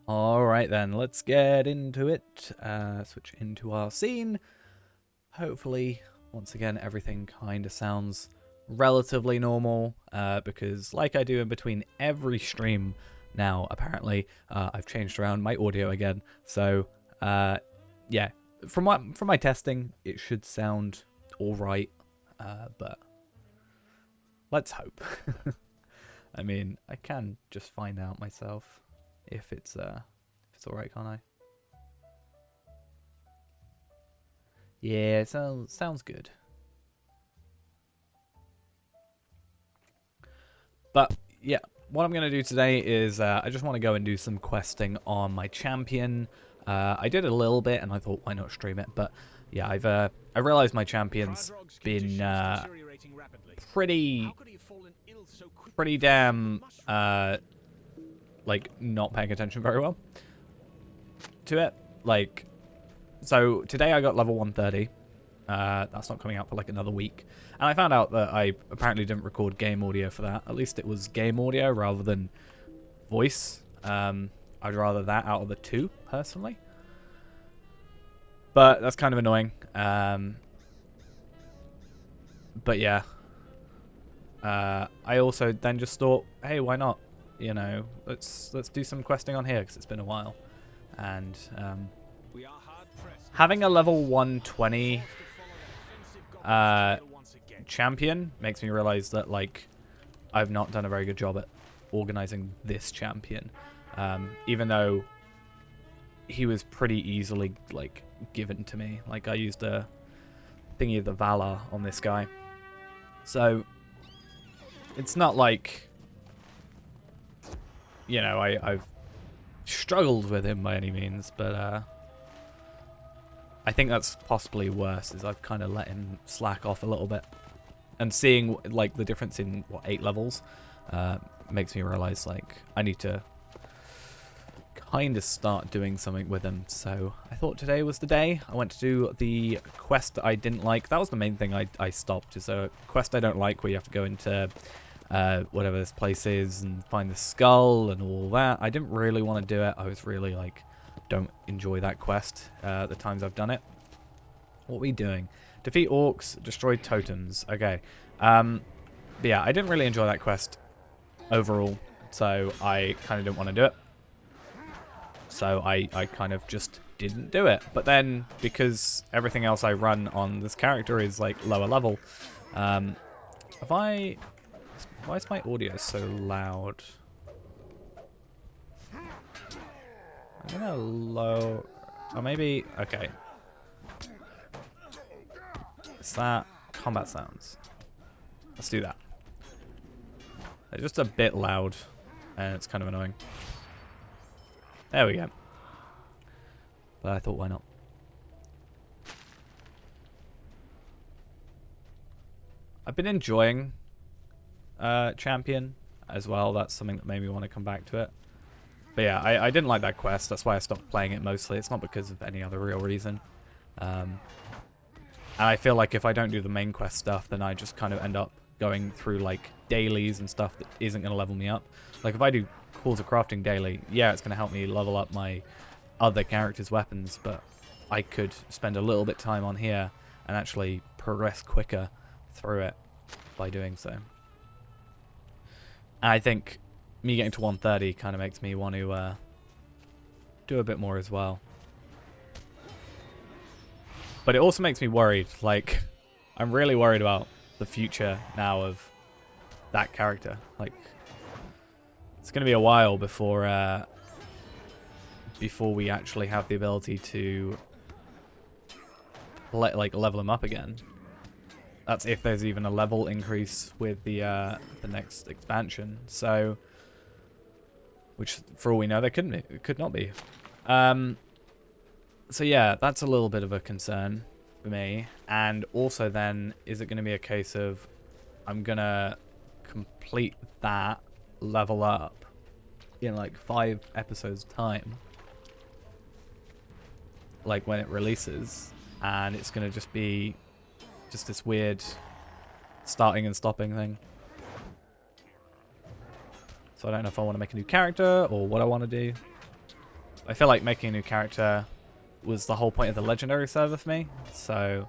Alright then, let's get into it. Switch into our scene. Hopefully, once again, everything kind of sounds relatively normal. Because like I do in between every stream now, apparently, I've changed around my audio again. So, yeah, from my testing, it should sound alright. But let's hope. I mean, I can just find out myself if it's alright, can't I? Yeah, it sounds good. But yeah, what I'm gonna do today is I just want to go and do some questing on my champion. I did a little bit, and I thought, why not stream it? But yeah, I realized my champion's been pretty damn like not paying attention very well to it. Like, so today I got level 130. That's not coming out for like another week. And I found out that I apparently didn't record game audio for that. At least it was game audio rather than voice. I'd rather that out of the two, personally. But that's kind of annoying. But yeah. I also then just thought, hey, why not? You know, let's do some questing on here because it's been a while. And having a level 120 champion makes me realize that, like, I've not done a very good job at organizing this champion. Even though he was pretty easily, like, given to me. Like, I used a thingy of the Valor on this guy. So, it's not like, you know, I've struggled with him by any means, but I think that's possibly worse, is I've kind of let him slack off a little bit. And seeing, like, the difference in, what, 8 levels makes me realize, like, I need to kind of start doing something with him. So I thought today was the day. I went to do the quest that I didn't like. That was the main thing I stopped, is a quest I don't like where you have to go into whatever this place is and find the skull and all that. I didn't really want to do it. I was really, like, don't enjoy that quest the times I've done it. What are we doing? Defeat orcs, destroy totems. Okay. But yeah, I didn't really enjoy that quest overall, so I kind of didn't want to do it. So I kind of just didn't do it. But then, because everything else I run on this character is, like, lower level, why is my audio so loud? I'm gonna low... Or maybe... Okay. Is that combat sounds? Let's do that. They're just a bit loud, and it's kind of annoying. There we go. But I thought, why not? I've been enjoying Champion as well. That's something that made me want to come back to it. But yeah, I didn't like that quest. That's why I stopped playing it mostly. It's not because of any other real reason. And I feel like if I don't do the main quest stuff, then I just kind of end up going through, like, dailies and stuff that isn't going to level me up. Like, if I do Calls of Crafting daily, yeah, it's going to help me level up my other characters' weapons, but I could spend a little bit of time on here and actually progress quicker through it by doing so. And I think me getting to 130 kind of makes me want to do a bit more as well. But it also makes me worried. Like, I'm really worried about the future now of that character. Like, it's going to be a while before we actually have the ability to level him up again. That's if there's even a level increase with the next expansion. So, which for all we know, there could not be. So yeah, that's a little bit of a concern for me. And also then, is it going to be a case of I'm going to complete that, level up in like 5 episodes time, like when it releases, and it's going to just be just this weird starting and stopping thing. So I don't know if I want to make a new character or what I want to do. I feel like making a new character was the whole point of the legendary server for me. So,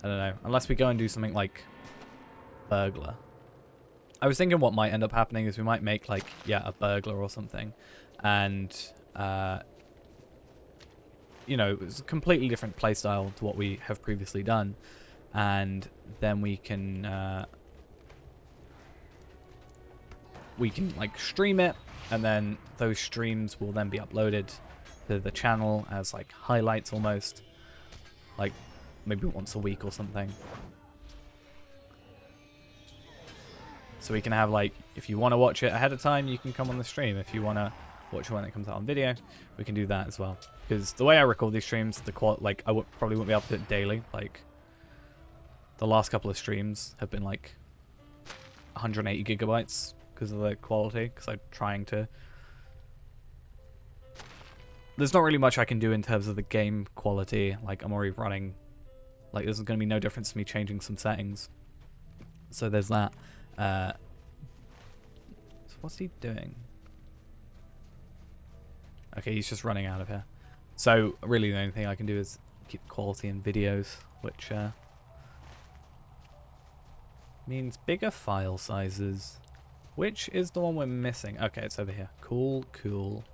I don't know. Unless we go and do something like burglar. I was thinking what might end up happening is we might make like, yeah, a burglar or something. And, you know, it was a completely different playstyle to what we have previously done. And then we can like stream it, and then those streams will then be uploaded to the channel as like highlights almost, like maybe once a week or something. So we can have like, if you want to watch it ahead of time, you can come on the stream. If you want to watch it when it comes out on video, we can do that as well. Because the way I record these streams, the like I probably wouldn't be able to do it daily. Like the last couple of streams have been like 180 gigabytes because of the quality. Because I'm trying to. There's not really much I can do in terms of the game quality. Like I'm already running. Like there's going to be no difference to me changing some settings. So there's that. So what's he doing? Okay, he's just running out of here. So really the only thing I can do is keep quality in videos, which means bigger file sizes. Which is the one we're missing? Okay, it's over here. Cool, cool.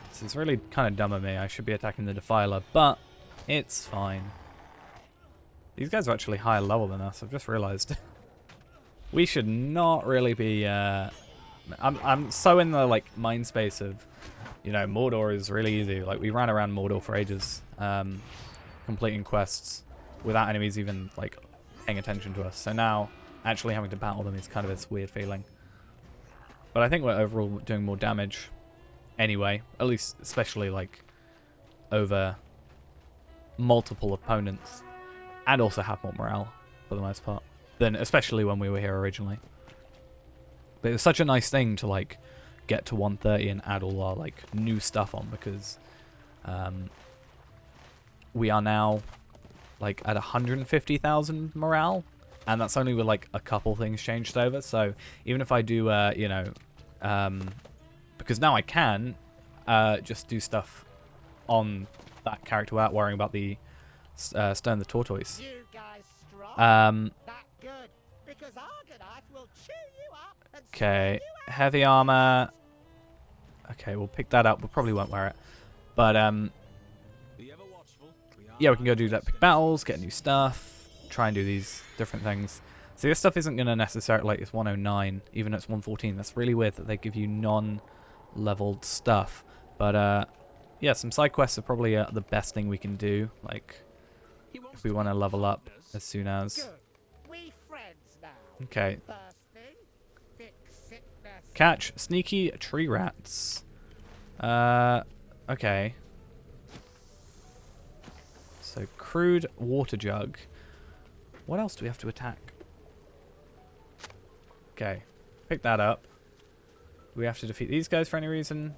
This is really kind of dumb of me. I should be attacking the Defiler, but it's fine. These guys are actually higher level than us. I've just realized. We should not really be. I'm so in the like mind space of, you know, Mordor is really easy. Like we ran around Mordor for ages, completing quests without enemies even like paying attention to us. So now actually having to battle them is kind of this weird feeling. But I think we're overall doing more damage anyway, at least especially like over multiple opponents, and also have more morale for the most part than especially when we were here originally. But it was such a nice thing to like get to 130 and add all our like new stuff on, because we are now like at 150,000 morale, and that's only with like a couple things changed over. So even if I do you know, because now I can just do stuff on that character without worrying about the Stern the Tortoise. Okay, heavy armor. Okay, we'll pick that up. We probably won't wear it, but yeah, we can go do that. Pick battles, get new stuff, try and do these different things. So this stuff isn't going to necessarily, like, it's 109, even though it's 114. That's really weird that they give you non-leveled stuff. But yeah, some side quests are probably the best thing we can do. Like, if we want to level up as soon as. Okay. Catch sneaky tree rats. Okay. So crude water jug. What else do we have to attack? Okay, pick that up. Do we have to defeat these guys for any reason?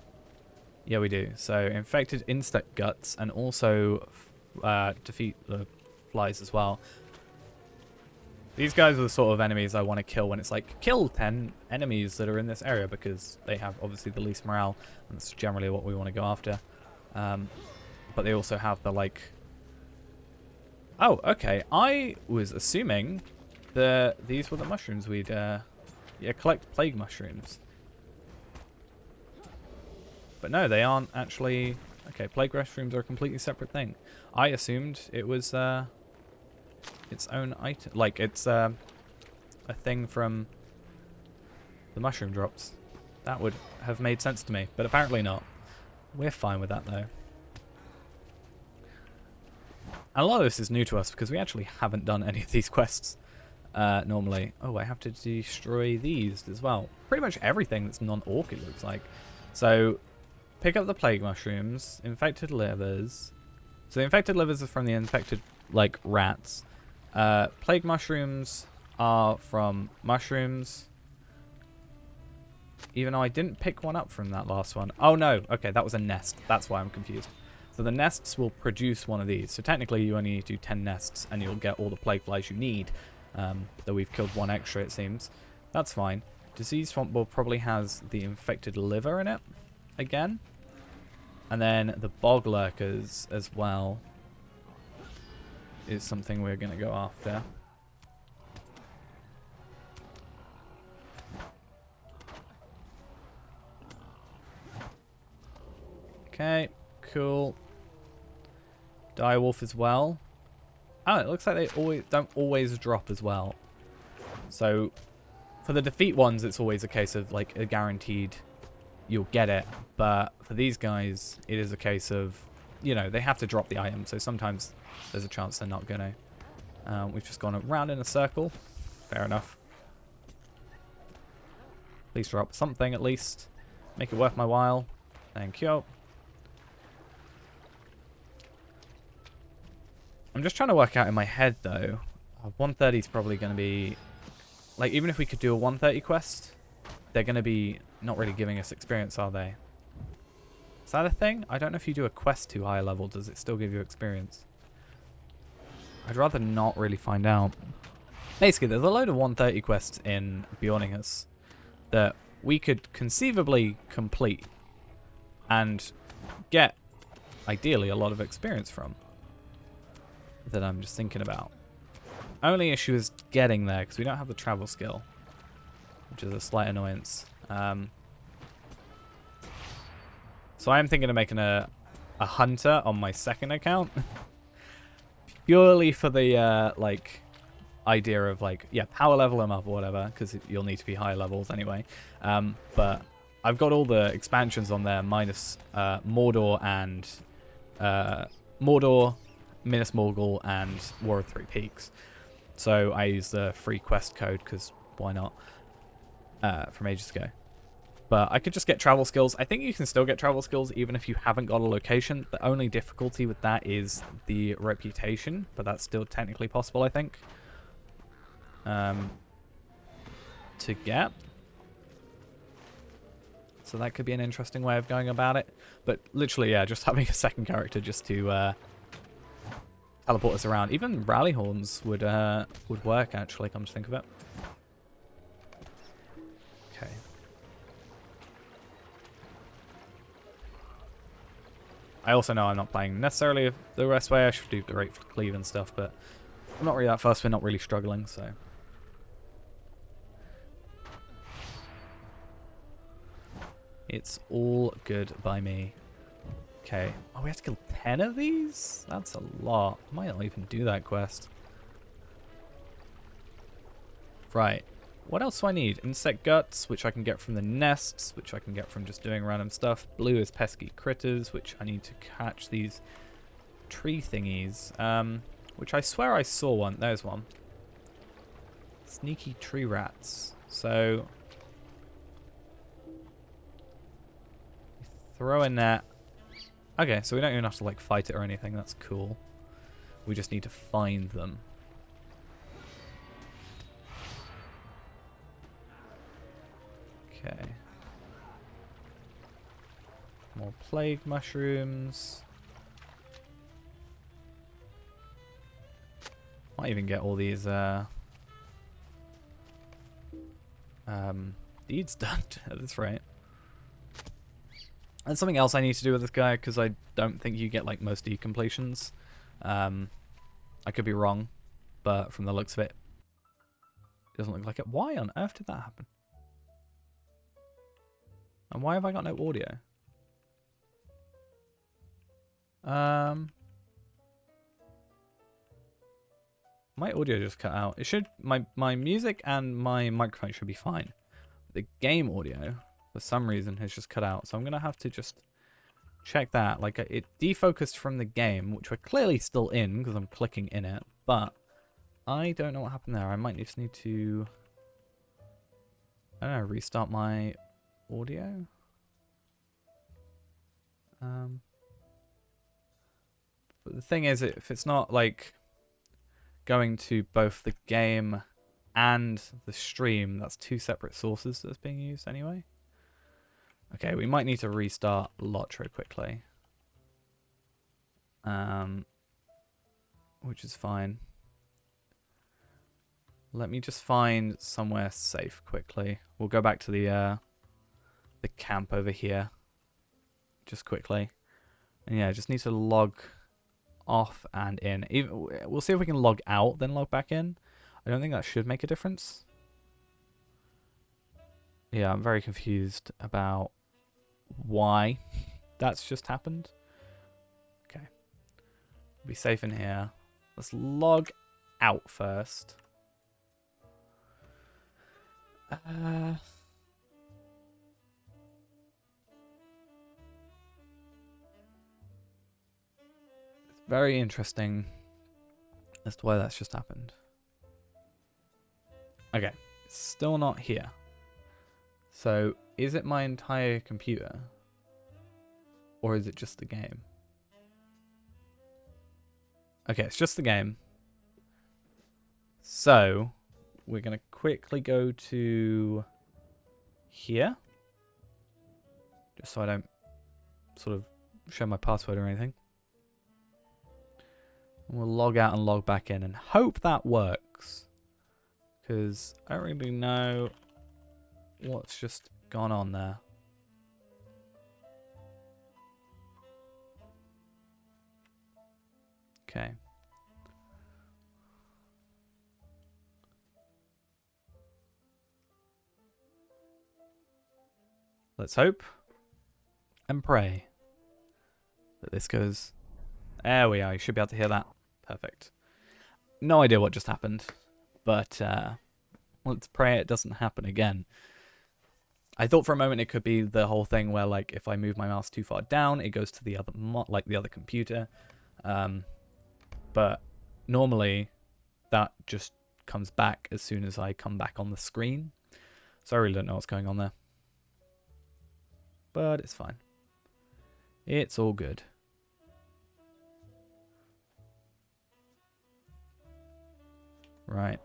Yeah, we do. So infected insect guts, and also defeat the flies as well. These guys are the sort of enemies I want to kill when it's like, kill 10 enemies that are in this area, because they have obviously the least morale, and that's generally what we want to go after. But they also have the like... Oh, okay. I was assuming that these were the mushrooms we'd... yeah, collect plague mushrooms. But no, they aren't actually... Okay, plague mushrooms are a completely separate thing. I assumed it was its own item. Like, it's a thing from the mushroom drops. That would have made sense to me, but apparently not. We're fine with that, though. And a lot of this is new to us, because we actually haven't done any of these quests normally. Oh, I have to destroy these as well. Pretty much everything that's non-orc, it looks like. So, pick up the plague mushrooms, infected livers. So the infected livers are from the infected, like, rats. Plague mushrooms are from mushrooms. Even though I didn't pick one up from that last one. Oh, no. Okay, that was a nest. That's why I'm confused. So the nests will produce one of these. So technically you only need to do 10 nests and you'll get all the plague flies you need. Though we've killed one extra, it seems. That's fine. Disease Swamp Boar probably has the infected liver in it again. And then the Bog Lurkers as well is something we're going to go after. Okay, cool. Direwolf as well. Oh, it looks like they don't always drop as well. So, for the defeat ones, it's always a case of, like, a guaranteed you'll get it. But for these guys, it is a case of, you know, they have to drop the item. So sometimes there's a chance they're not going to. We've just gone around in a circle. Fair enough. Please drop something at least. Make it worth my while. Thank you. I'm just trying to work out in my head, though. 130 is probably going to be... Like, even if we could do a 130 quest, they're going to be not really giving us experience, are they? Is that a thing? I don't know if you do a quest to higher level, does it still give you experience? I'd rather not really find out. Basically, there's a load of 130 quests in Bjorninghus that we could conceivably complete and get, ideally, a lot of experience from. That I'm just thinking about. Only issue is getting there because we don't have the travel skill, which is a slight annoyance. So I am thinking of making a hunter on my second account, purely for the like idea of like power level them up or whatever, because you'll need to be higher levels anyway. But I've got all the expansions on there minus Mordor and Mordor, Minas Morgul, and War of Three Peaks. So I use the free quest code because why not? From ages ago. But I could just get travel skills. I think you can still get travel skills even if you haven't got a location. The only difficulty with that is the reputation, but that's still technically possible, I think. To get. So that could be an interesting way of going about it. But literally, yeah, just having a second character just to teleport us around. Even rally horns would work, actually, come to think of it. Okay. I also know I'm not playing necessarily the best way. I should do great for cleave and stuff, but I'm not really that fast. We're not really struggling, so. It's all good by me. Okay. Oh, we have to kill 10 of these? That's a lot. I might not even do that quest. Right. What else do I need? Insect guts, which I can get from the nests, which I can get from just doing random stuff. Blue is pesky critters, which I need to catch these tree thingies. Which I swear I saw one. There's one. Sneaky tree rats. So... throw in that. Okay, so we don't even have to like fight it or anything. That's cool. We just need to find them. Okay. More plague mushrooms. Might even get all these deeds done at this rate. And something else I need to do with this guy, because I don't think you get like most deed completions. I could be wrong, but from the looks of it, it doesn't look like it. Why on earth did that happen? And why have I got no audio? My audio just cut out. It should, my music and my microphone should be fine. The game audio, for some reason, has just cut out. So I'm going to have to just check that. Like, it defocused from the game, which we're clearly still in because I'm clicking in it. But I don't know what happened there. I might just need to, I don't know, restart my audio. But the thing is, if it's not like going to both the game and the stream, that's two separate sources that's being used anyway. Okay, we might need to restart Lotro quickly. Which is fine. Let me just find somewhere safe quickly. We'll go back to the camp over here. Just quickly. And yeah, just need to log off and in. We'll see if we can log out, then log back in. I don't think that should make a difference. Yeah, I'm very confused about why that's just happened. Okay. Be safe in here. Let's log out first. It's very interesting as to why that's just happened. Okay, it's still not here. So, is it my entire computer? Or is it just the game? Okay, it's just the game. So, we're going to quickly go to here. Just so I don't sort of show my password or anything. We'll log out and log back in and hope that works. Because I don't really know what's just gone on there. Okay. Let's hope and pray that this goes. There we are. You should be able to hear that. Perfect. No idea what just happened, but let's pray it doesn't happen again. I thought for a moment it could be the whole thing where, like, if I move my mouse too far down, it goes to the other the other computer. But normally that just comes back as soon as I come back on the screen. So I really don't know what's going on there. But it's fine. It's all good. Right.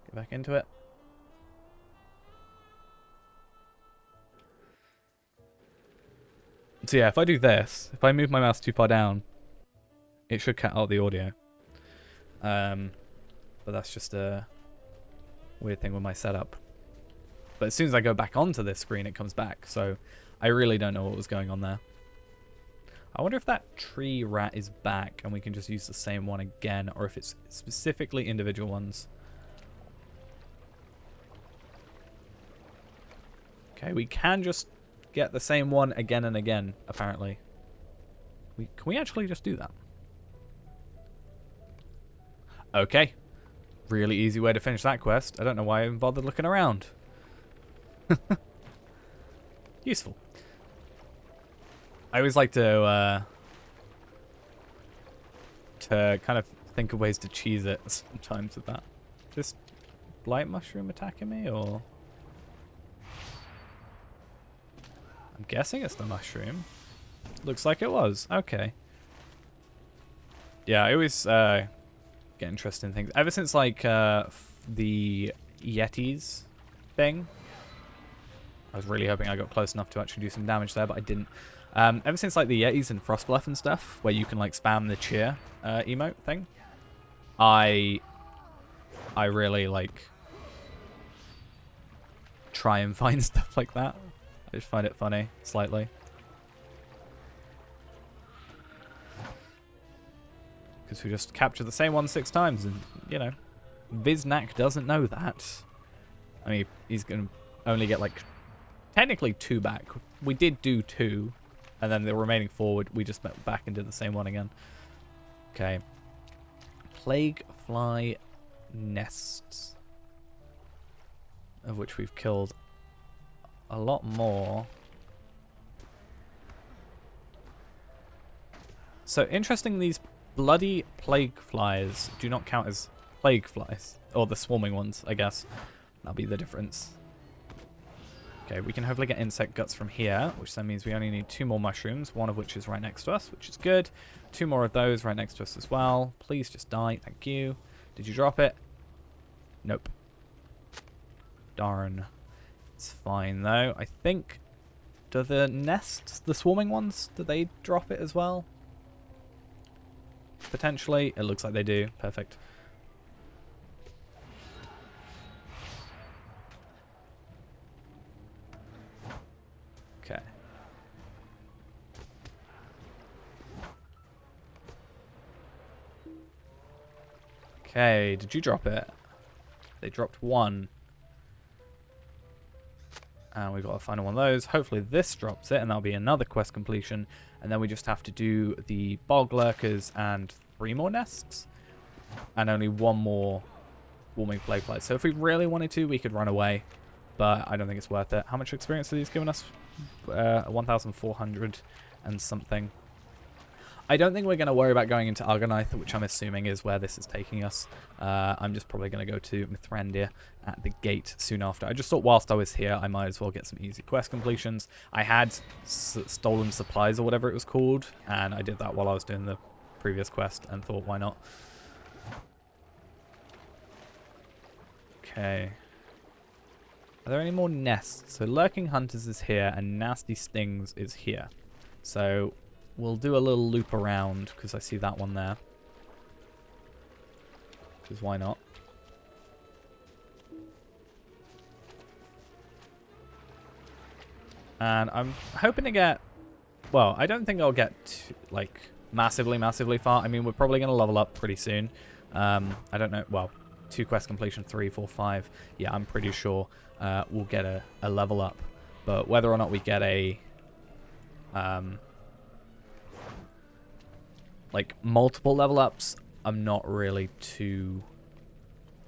Get back into it. So yeah, if I do this, if I move my mouse too far down, it should cut out the audio. But that's just a weird thing with my setup. But as soon as I go back onto this screen, it comes back. So I really don't know what was going on there. I wonder if that tree rat is back and we can just use the same one again, or if it's specifically individual ones. Okay, we can just get the same one again and again, apparently. Can we actually just do that? Okay. Really easy way to finish that quest. I don't know why I even bothered looking around. Useful. I always like to kind of think of ways to cheese it sometimes with that. Just blight mushroom attacking me, or I'm guessing it's the mushroom. Looks like it was. Okay. Yeah, I always get interested in things. Ever since like the Yetis thing, I was really hoping I got close enough to actually do some damage there, but I didn't. Ever since like the Yetis and Frostbluff and stuff, where you can like spam the cheer emote thing, I really like try and find stuff like that. I just find it funny, slightly. Because we just capture the same one 6 times, and, you know, Viznak doesn't know that. I mean, he's going to only get, like, technically 2 back. We did do 2, and then the remaining 4, we just went back and did the same one again. Okay. Plague fly nests, of which we've killed a lot more. So, interesting, these bloody plague flies do not count as plague flies. Or the swarming ones, I guess. That'll be the difference. Okay, we can hopefully get insect guts from here, which then means we only need 2 more mushrooms, one of which is right next to us, which is good. 2 more of those right next to us as well. Please just die, thank you. Did you drop it? Nope. Darn. It's fine though. I think, do the nests, the swarming ones, do they drop it as well? Potentially. It looks like they do. Perfect. Okay. Okay, did you drop it? They dropped one. And we've got to find one of those. Hopefully this drops it, and that'll be another quest completion. And then we just have to do the bog lurkers and 3 more nests. And only 1 more swarming plague flies. So if we really wanted to, we could run away. But I don't think it's worth it. How much experience are these giving us? 1,400 and something. I don't think we're going to worry about going into Argonath, which I'm assuming is where this is taking us. I'm just probably going to go to Mithrandir at the gate soon after. I just thought whilst I was here, I might as well get some easy quest completions. I had stolen supplies or whatever it was called, and I did that while I was doing the previous quest and thought, why not? Okay. Are there any more nests? So Lurking Hunters is here, and Nasty Stings is here. So we'll do a little loop around, because I see that one there. Because why not? And I'm hoping to get... Well, I don't think I'll get, like, massively far. I mean, we're probably going to level up pretty soon. I don't know. Well, 2 quest completion, 3, 4, 5. Yeah, I'm pretty sure we'll get a level up. But whether or not we get a... like multiple level ups, I'm not really too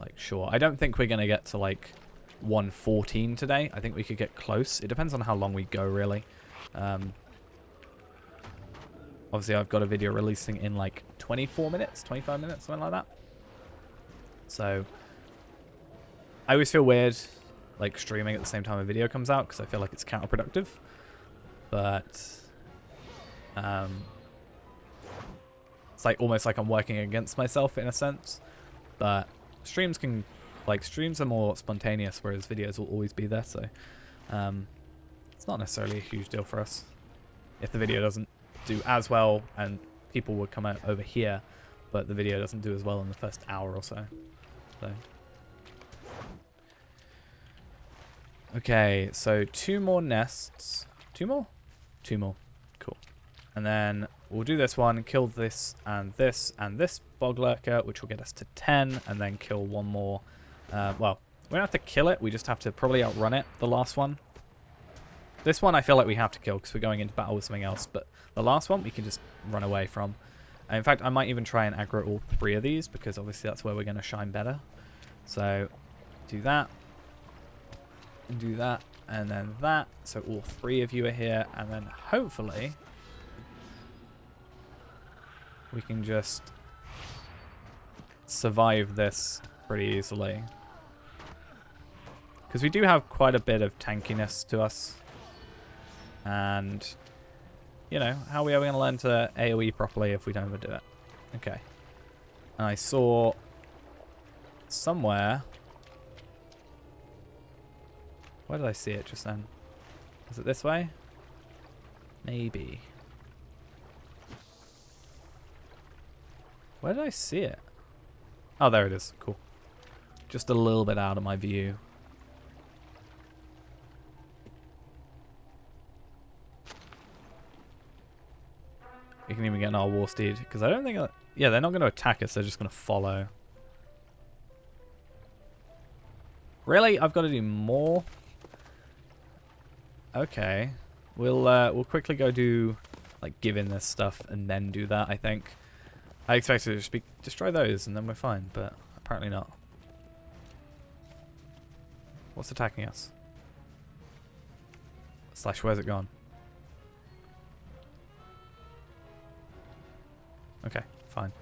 like sure. I don't think we're gonna get to like 114 today. I think we could get close. It depends on how long we go, really. Obviously I've got a video releasing in like 24 minutes, 25 minutes, something like that. So I always feel weird like streaming at the same time a video comes out, because I feel like it's counterproductive. But it's like almost like I'm working against myself in a sense. But streams can, like, streams are more spontaneous, whereas videos will always be there. So it's not necessarily a huge deal for us if the video doesn't do as well, and people would come out over here, but the video doesn't do as well in the first hour or so. Okay, so 2 more nests. 2 more? 2 more. Cool. And then we'll do this one, kill this and this bog lurker, which will get us to 10, and then kill 1 more. Well, we don't have to kill it, we just have to probably outrun it, the last one. This one I feel like we have to kill because we're going into battle with something else, but the last one we can just run away from. And in fact, I might even try and aggro all 3 of these, because obviously that's where we're going to shine better. So, do that. And do that. And then that. So all 3 of you are here. And then hopefully we can just survive this pretty easily. Because we do have quite a bit of tankiness to us. And, you know, how are we ever going to learn to AoE properly if we don't ever do it? Okay. And I saw somewhere... Where did I see it just then? Was it this way? Maybe. Where did I see it? Oh, there it is. Cool. Just a little bit out of my view. We can even get an our war steed, because I don't think... yeah, they're not going to attack us. They're just going to follow. Really? I've got to do more? Okay. We'll quickly go do, like, give in this stuff and then do that, I think. I expected to just destroy those and then we're fine, but apparently not. What's attacking us? Slash, where's it gone? Okay, fine.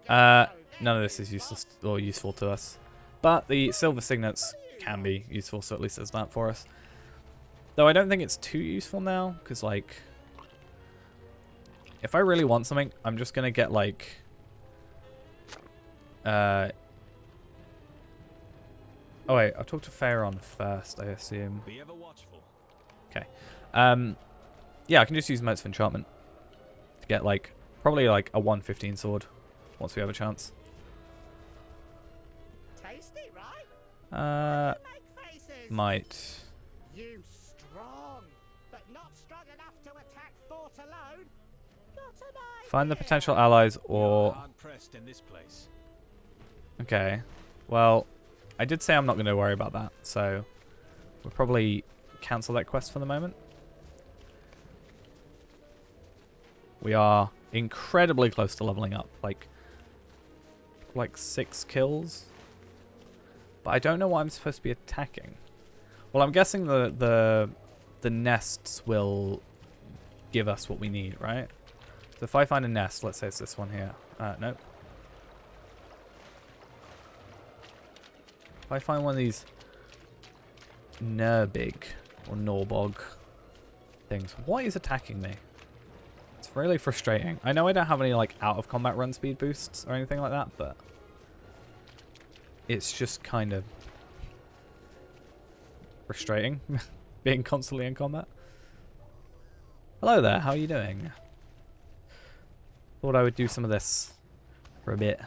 None of this is useless or useful to us. But the silver signets can be useful, so at least there's that for us. Though I don't think it's too useful now, because, like, if I really want something, I'm just going to get, like, oh wait, I'll talk to Phaeron first, I assume. Be ever watchful. Okay. Yeah, I can just use Motes of Enchantment to get, like, probably, like, a 115 sword once we have a chance. Tasty, right? Might. You Strong, but not strong enough to attack Fort alone. Got an idea. Find the potential allies or... Hard pressed in this place. Okay. Well, I did say I'm not going to worry about that, so we'll probably cancel that quest for the moment. We are incredibly close to leveling up, like 6 kills. But I don't know what I'm supposed to be attacking. Well, I'm guessing the nests will give us what we need, right? So if I find a nest, let's say it's this one here. Nope. If I find one of these Nurbig or Norbog things, what is attacking me? It's really frustrating. I know I don't have any like out of combat run speed boosts or anything like that, but it's just kind of frustrating being constantly in combat. Hello there, how are you doing? Thought I would do some of this for a bit,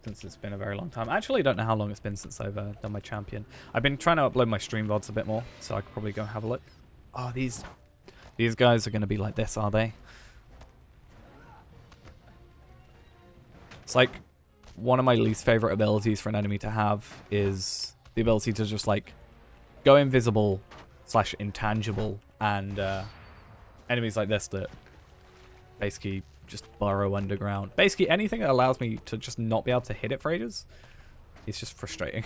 since it's been a very long time. I actually don't know how long it's been since I've done my champion. I've been trying to upload my stream VODs a bit more, so I could probably go and have a look. Oh, these guys are going to be like this, are they? It's like one of my least favorite abilities for an enemy to have is the ability to just like go invisible / intangible, and enemies like this that basically just burrow underground. Basically anything that allows me to just not be able to hit it for ages is just frustrating.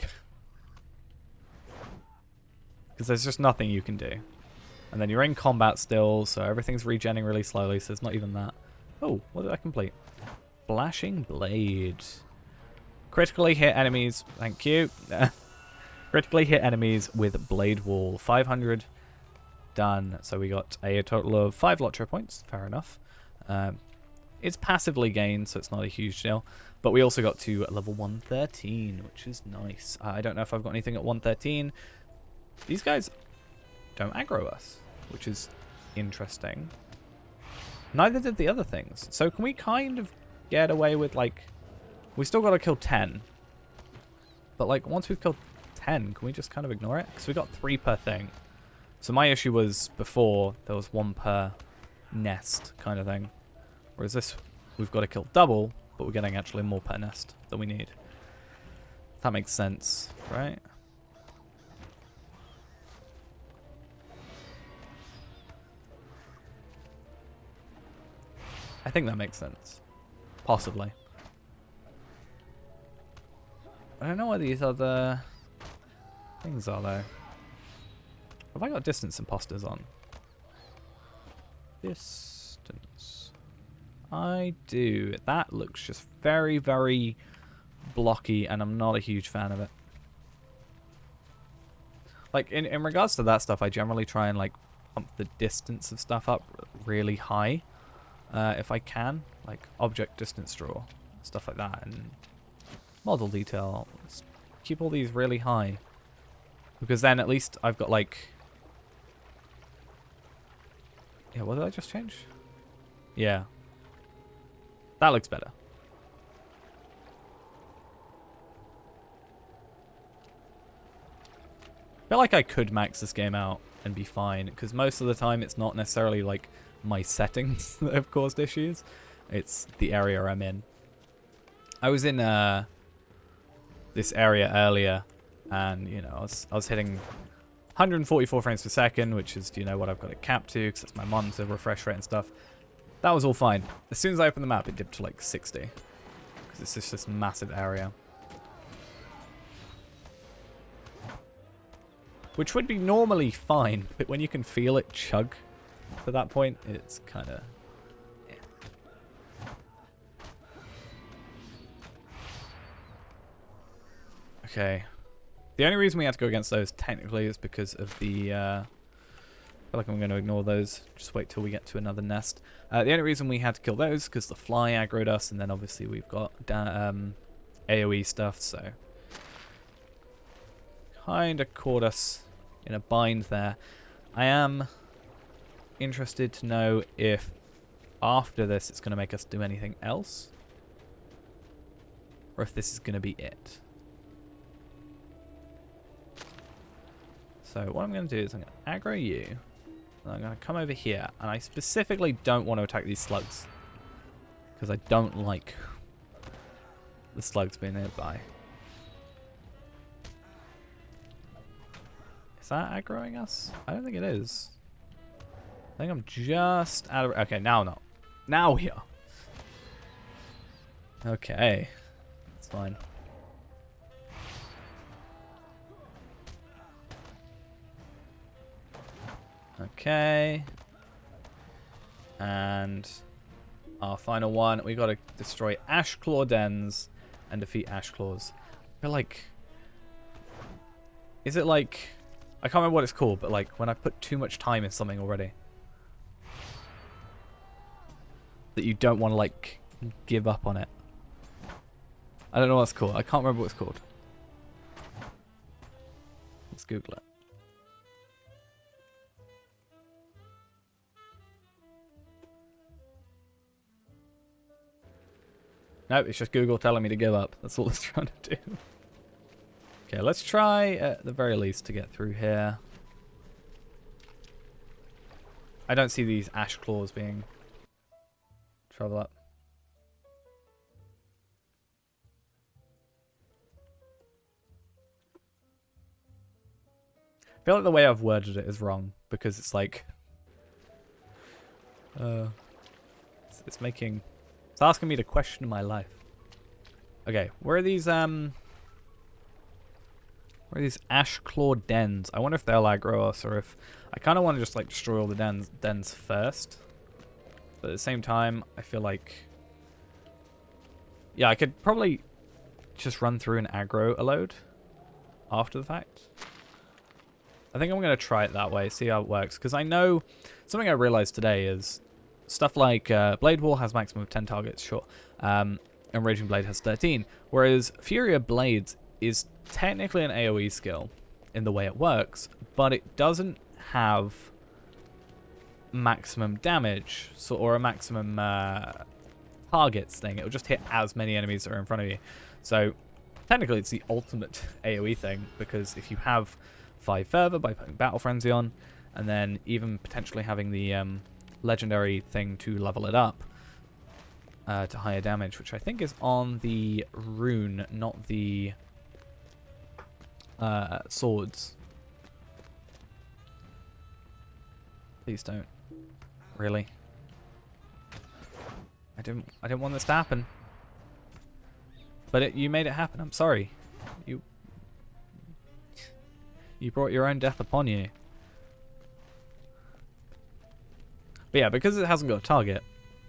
Because there's just nothing you can do. And then you're in combat still, so everything's regenning really slowly, so it's not even that. Oh, what did I complete? Flashing Blade. Critically hit enemies, thank you. Critically hit enemies with Blade Wall. 500 done. So we got a total of 5 Lotro points, fair enough. It's passively gained, so it's not a huge deal. But we also got to level 113, which is nice. I don't know if I've got anything at 113. These guys don't aggro us, which is interesting. Neither did the other things. So can we kind of get away with, like... We still got to kill 10. But, like, once we've killed 10, can we just kind of ignore it? Because we got 3 per thing. So my issue was before, there was 1 per nest kind of thing. Whereas this, we've got to kill double, but we're getting actually more per nest than we need. That makes sense, right? I think that makes sense. Possibly. I don't know what these other things are, though. Have I got distance imposters on? Distance. I do. That looks just very, very blocky, and I'm not a huge fan of it. Like, in regards to that stuff, I generally try and, like, pump the distance of stuff up really high. If I can. Like, object distance draw. Stuff like that. And model detail. Let's keep all these really high. Because then at least I've got, like... Yeah, what did I just change? Yeah. That looks better. I feel like I could max this game out and be fine, because most of the time it's not necessarily like my settings that have caused issues. It's the area I'm in. I was in this area earlier, and you know, I was hitting 144 frames per second, which is, you know, what I've got it capped to, because that's my monitor refresh rate and stuff. That was all fine. As soon as I opened the map, it dipped to like 60, because it's just this massive area. Which would be normally fine, but when you can feel it chug to that point, it's kind of... Yeah. Okay. The only reason we had to go against those, technically, is because of the... I feel like I'm going to ignore those. Just wait till we get to another nest. The only reason we had to kill those, because the fly aggroed us, and then obviously we've got AoE stuff, so... Kind of caught us in a bind there. I am interested to know if after this it's going to make us do anything else, or if this is going to be it. So what I'm going to do is I'm going to aggro you. And I'm going to come over here. And I specifically don't want to attack these slugs. Because I don't like the slugs being nearby. Is that aggroing us? I don't think it is. I think I'm just out of... Okay, now not. Now we are. Okay. That's fine. Okay. And our final one. We got to destroy Ashclaw dens and defeat Ashclaws. I feel like... Is it like... I can't remember what it's called, but like when I put too much time in something already. That you don't want to like give up on it. I don't know what it's called. I can't remember what it's called. Let's Google it. Nope, it's just Google telling me to give up. That's all it's trying to do. Okay, let's try at the very least to get through here. I don't see these ash claws being trouble up. I feel like the way I've worded it is wrong because it's like it's making it's asking me to question my life. Okay, where are these Ashclaw dens? I wonder if they'll aggro us or if... I kind of want to just like destroy all the dens first. But at the same time, I feel like... Yeah, I could probably just run through and aggro a load after the fact. I think I'm going to try it that way, see how it works. Because I know... Something I realized today is stuff like Blade Wall has maximum of 10 targets, sure. And Raging Blade has 13. Whereas Fury of Blades is technically an AoE skill in the way it works, but it doesn't have maximum damage or a maximum targets thing. It'll just hit as many enemies that are in front of you. So technically it's the ultimate AoE thing, because if you have 5 Fervor by putting Battle Frenzy on, and then even potentially having the legendary thing to level it up to higher damage, which I think is on the rune, not the swords. Please don't. Really? I didn't want this to happen. But you made it happen. I'm sorry. You brought your own death upon you. But yeah, because it hasn't got a target,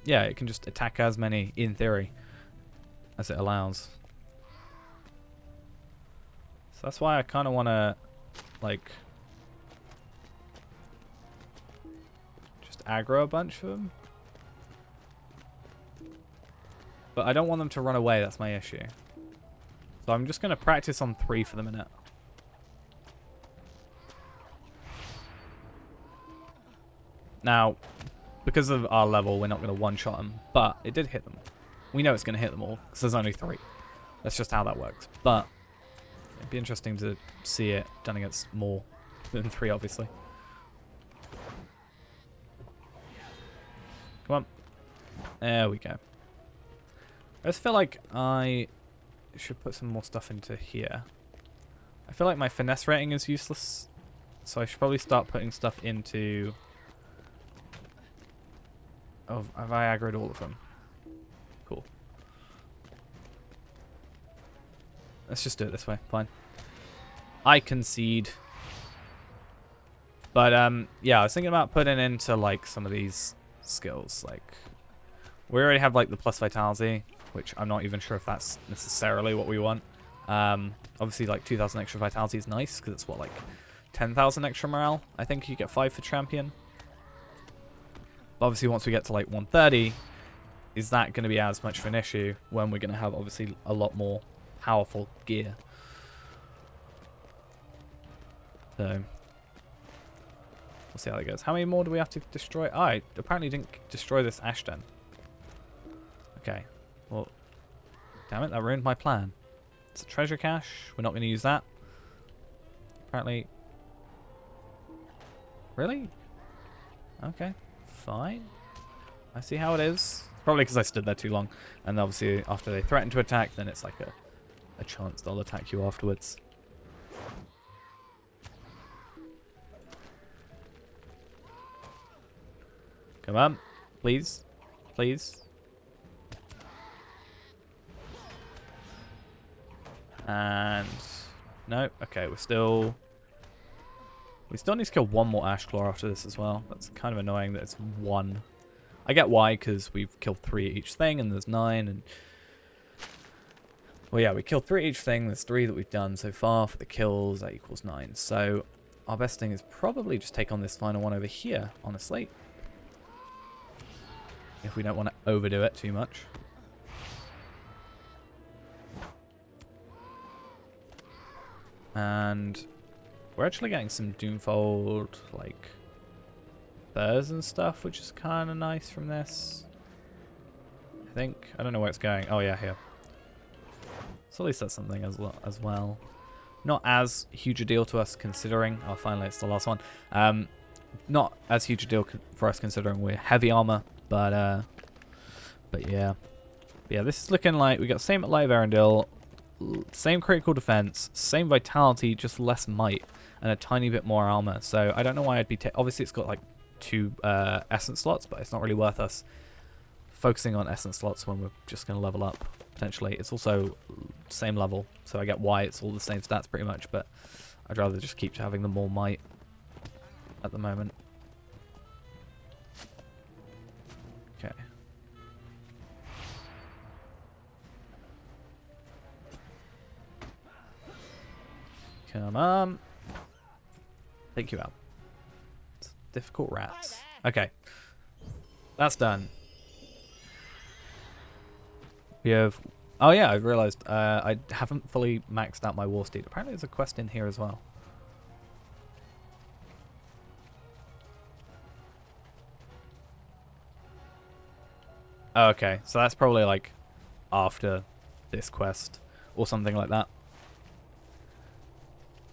yeah, it can just attack as many, in theory, as it allows. So that's why I kind of want to, like, just aggro a bunch of them. But I don't want them to run away, that's my issue. So I'm just going to practice on 3 for the minute. Now, because of our level, we're not going to one-shot them, but it did hit them. We know it's going to hit them all, because there's only 3. That's just how that works. But it'd be interesting to see it done against more than 3, obviously. Come on. There we go. I just feel like I should put some more stuff into here. I feel like my finesse rating is useless, so I should probably start putting stuff into... Oh, have I aggroed all of them? Cool. Let's just do it this way. Fine. I concede. But, yeah, I was thinking about putting into, like, some of these skills. Like, we already have, like, the plus vitality, which I'm not even sure if that's necessarily what we want. Obviously, like, 2,000 extra vitality is nice, because it's, what, like, 10,000 extra morale? I think you get 5 for champion. But obviously, once we get to, like, 130, is that going to be as much of an issue when we're going to have, obviously, a lot more powerful gear? So, we'll see how that goes. How many more do we have to destroy? Oh, I apparently didn't destroy this Ashden. Okay. Well, damn it, that ruined my plan. It's a treasure cache. We're not going to use that. Apparently, Really? Okay, fine. I see how it is. Probably because I stood there too long. And obviously after they threaten to attack, then it's like a chance they'll attack you afterwards. Come on. Please. Please. And... no. Okay, we still need to kill one more Ashclaw after this as well. That's kind of annoying that it's one. I get why, because we've killed 3 at each thing, and there's 9, and... well, yeah, we killed 3 at each thing. There's 3 that we've done so far for the kills. That equals 9. So, our best thing is probably just take on this final one over here, honestly. If we don't want to overdo it too much. And... we're actually getting some Doomfold, like... burrs and stuff, which is kind of nice from this. I think. I don't know where it's going. Oh yeah, here. So at least that's something as well. Not as huge a deal to us considering... oh, finally, it's the last one. Not as huge a deal for us considering we're heavy armor, but yeah. But yeah, this is looking like we got the same at Light of Erendil, same critical defense, same vitality, just less might, and a tiny bit more armor. So I don't know why I'd be... obviously, it's got like 2 essence slots, but it's not really worth us focusing on essence slots when we're just going to level up, potentially. It's also same level, so I get why it's all the same stats pretty much, but I'd rather just keep having the more might at the moment. Okay. Come on. Take you out. It's difficult rats. Okay. That's done. We have... oh yeah, I've realised I haven't fully maxed out my War Steed. Apparently there's a quest in here as well. Oh, okay, so that's probably like after this quest or something like that.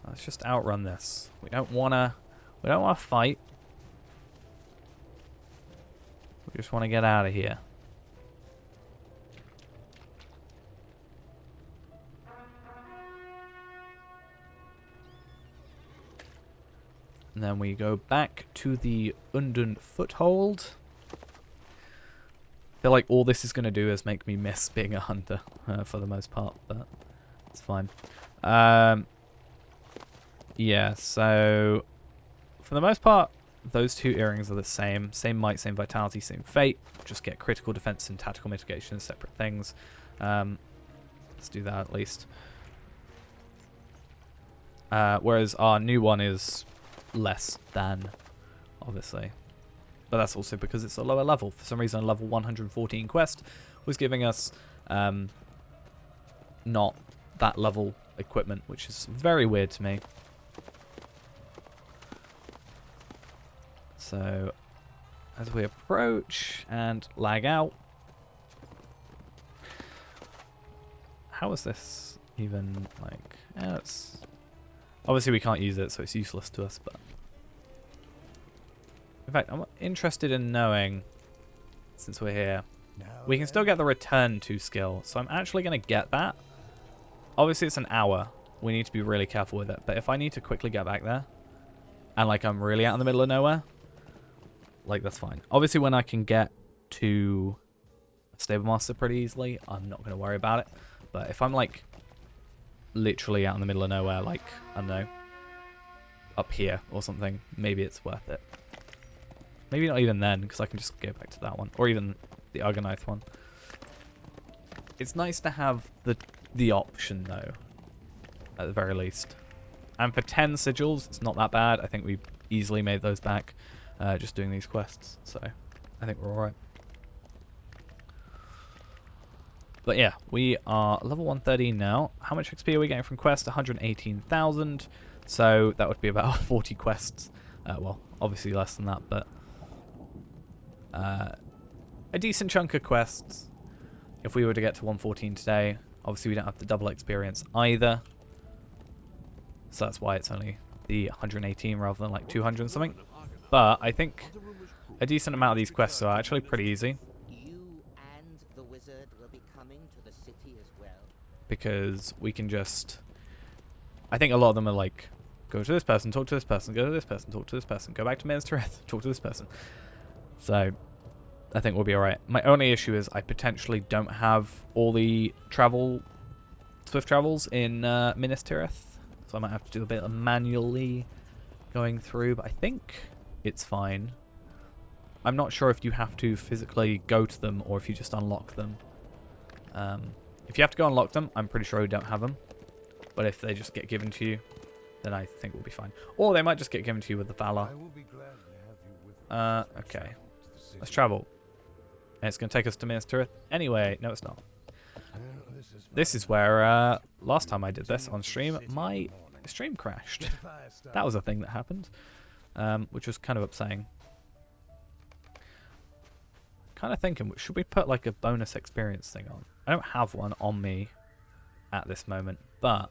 Let's just outrun this. We don't wanna fight. We just want to get out of here. And then we go back to the Undun Foothold. I feel like all this is going to do is make me miss being a hunter for the most part, but it's fine. Yeah, so for the most part, those 2 earrings are the same. Same might, same vitality, same fate. Just get critical defense and tactical mitigation as separate things. Let's do that at least. Whereas our new one is less than, obviously. But that's also because it's a lower level. For some reason, a level 114 quest was giving us not that level equipment, which is very weird to me. So, as we approach and lag out... how is this even, like... yeah, it's... obviously we can't use it, so it's useless to us, but... in fact, I'm interested in knowing, since we're here, we can still get the return to skill, so I'm actually going to get that. Obviously it's an hour, we need to be really careful with it, but if I need to quickly get back there, and like I'm really out in the middle of nowhere, like that's fine. Obviously when I can get to Stable Master pretty easily, I'm not going to worry about it, but if I'm like literally out in the middle of nowhere, like, I don't know, up here or something, maybe it's worth it. Maybe not even then, because I can just go back to that one. Or even the Argonite one. It's nice to have the option, though. At the very least. And for 10 sigils, it's not that bad. I think we easily made those back just doing these quests. So, I think we're alright. But yeah, we are level 113 now. How much XP are we getting from quests? 118,000. So, that would be about 40 quests. Well, obviously less than that, but... a decent chunk of quests if we were to get to 114 today. Obviously we don't have the double experience either, so that's why it's only the 118 rather than like 200 and something. But I think a decent amount of these quests are actually pretty easy. You and the wizard will be coming to the city as well. Because we can just... I think a lot of them are like, go to this person, talk to this person, go to this person, talk to this person, go back to Minas Tirith, talk to this person. So, I think we'll be alright. My only issue is I potentially don't have all the swift travels in Minas Tirith. So I might have to do a bit of manually going through, but I think it's fine. I'm not sure if you have to physically go to them or if you just unlock them. If you have to go unlock them, I'm pretty sure you don't have them. But if they just get given to you, then I think we'll be fine. Or they might just get given to you with the Valor. Okay. Let's travel. And it's going to take us to Minas Tirith. Anyway, no it's not. This is where, last time I did this on stream, my stream crashed. That was a thing that happened. Which was kind of upsetting. Kind of thinking, should we put like a bonus experience thing on? I don't have one on me at this moment, but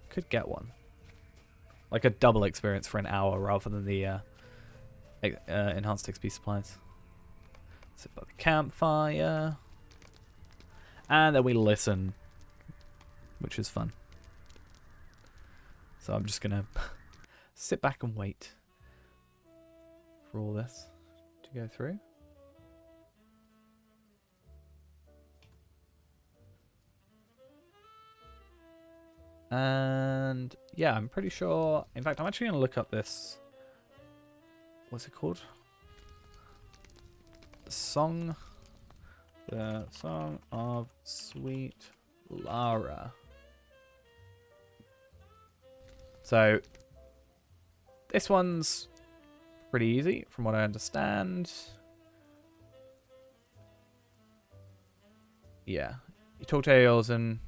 could get one. Like a double experience for an hour rather than the enhanced XP supplies. Sit by the campfire. And then we listen, which is fun. So I'm just going to sit back and wait for all this to go through. And yeah, I'm pretty sure. In fact, I'm actually going to look up this. What's it called? The Song of Sweet Lara. So this one's pretty easy from what I understand. Yeah. You talk to Eorzen,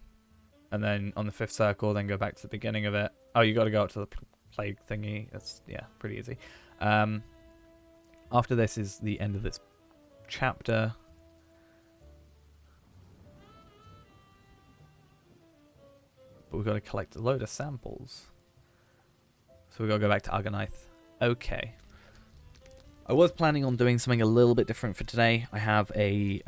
and then on the 5th circle, then go back to the beginning of it. Oh, you got to go up to the plague thingy. That's, yeah, pretty easy. After this is the end of this chapter. But we've got to collect a load of samples. So we've got to go back to Argonath. Okay. I was planning on doing something a little bit different for today. I have I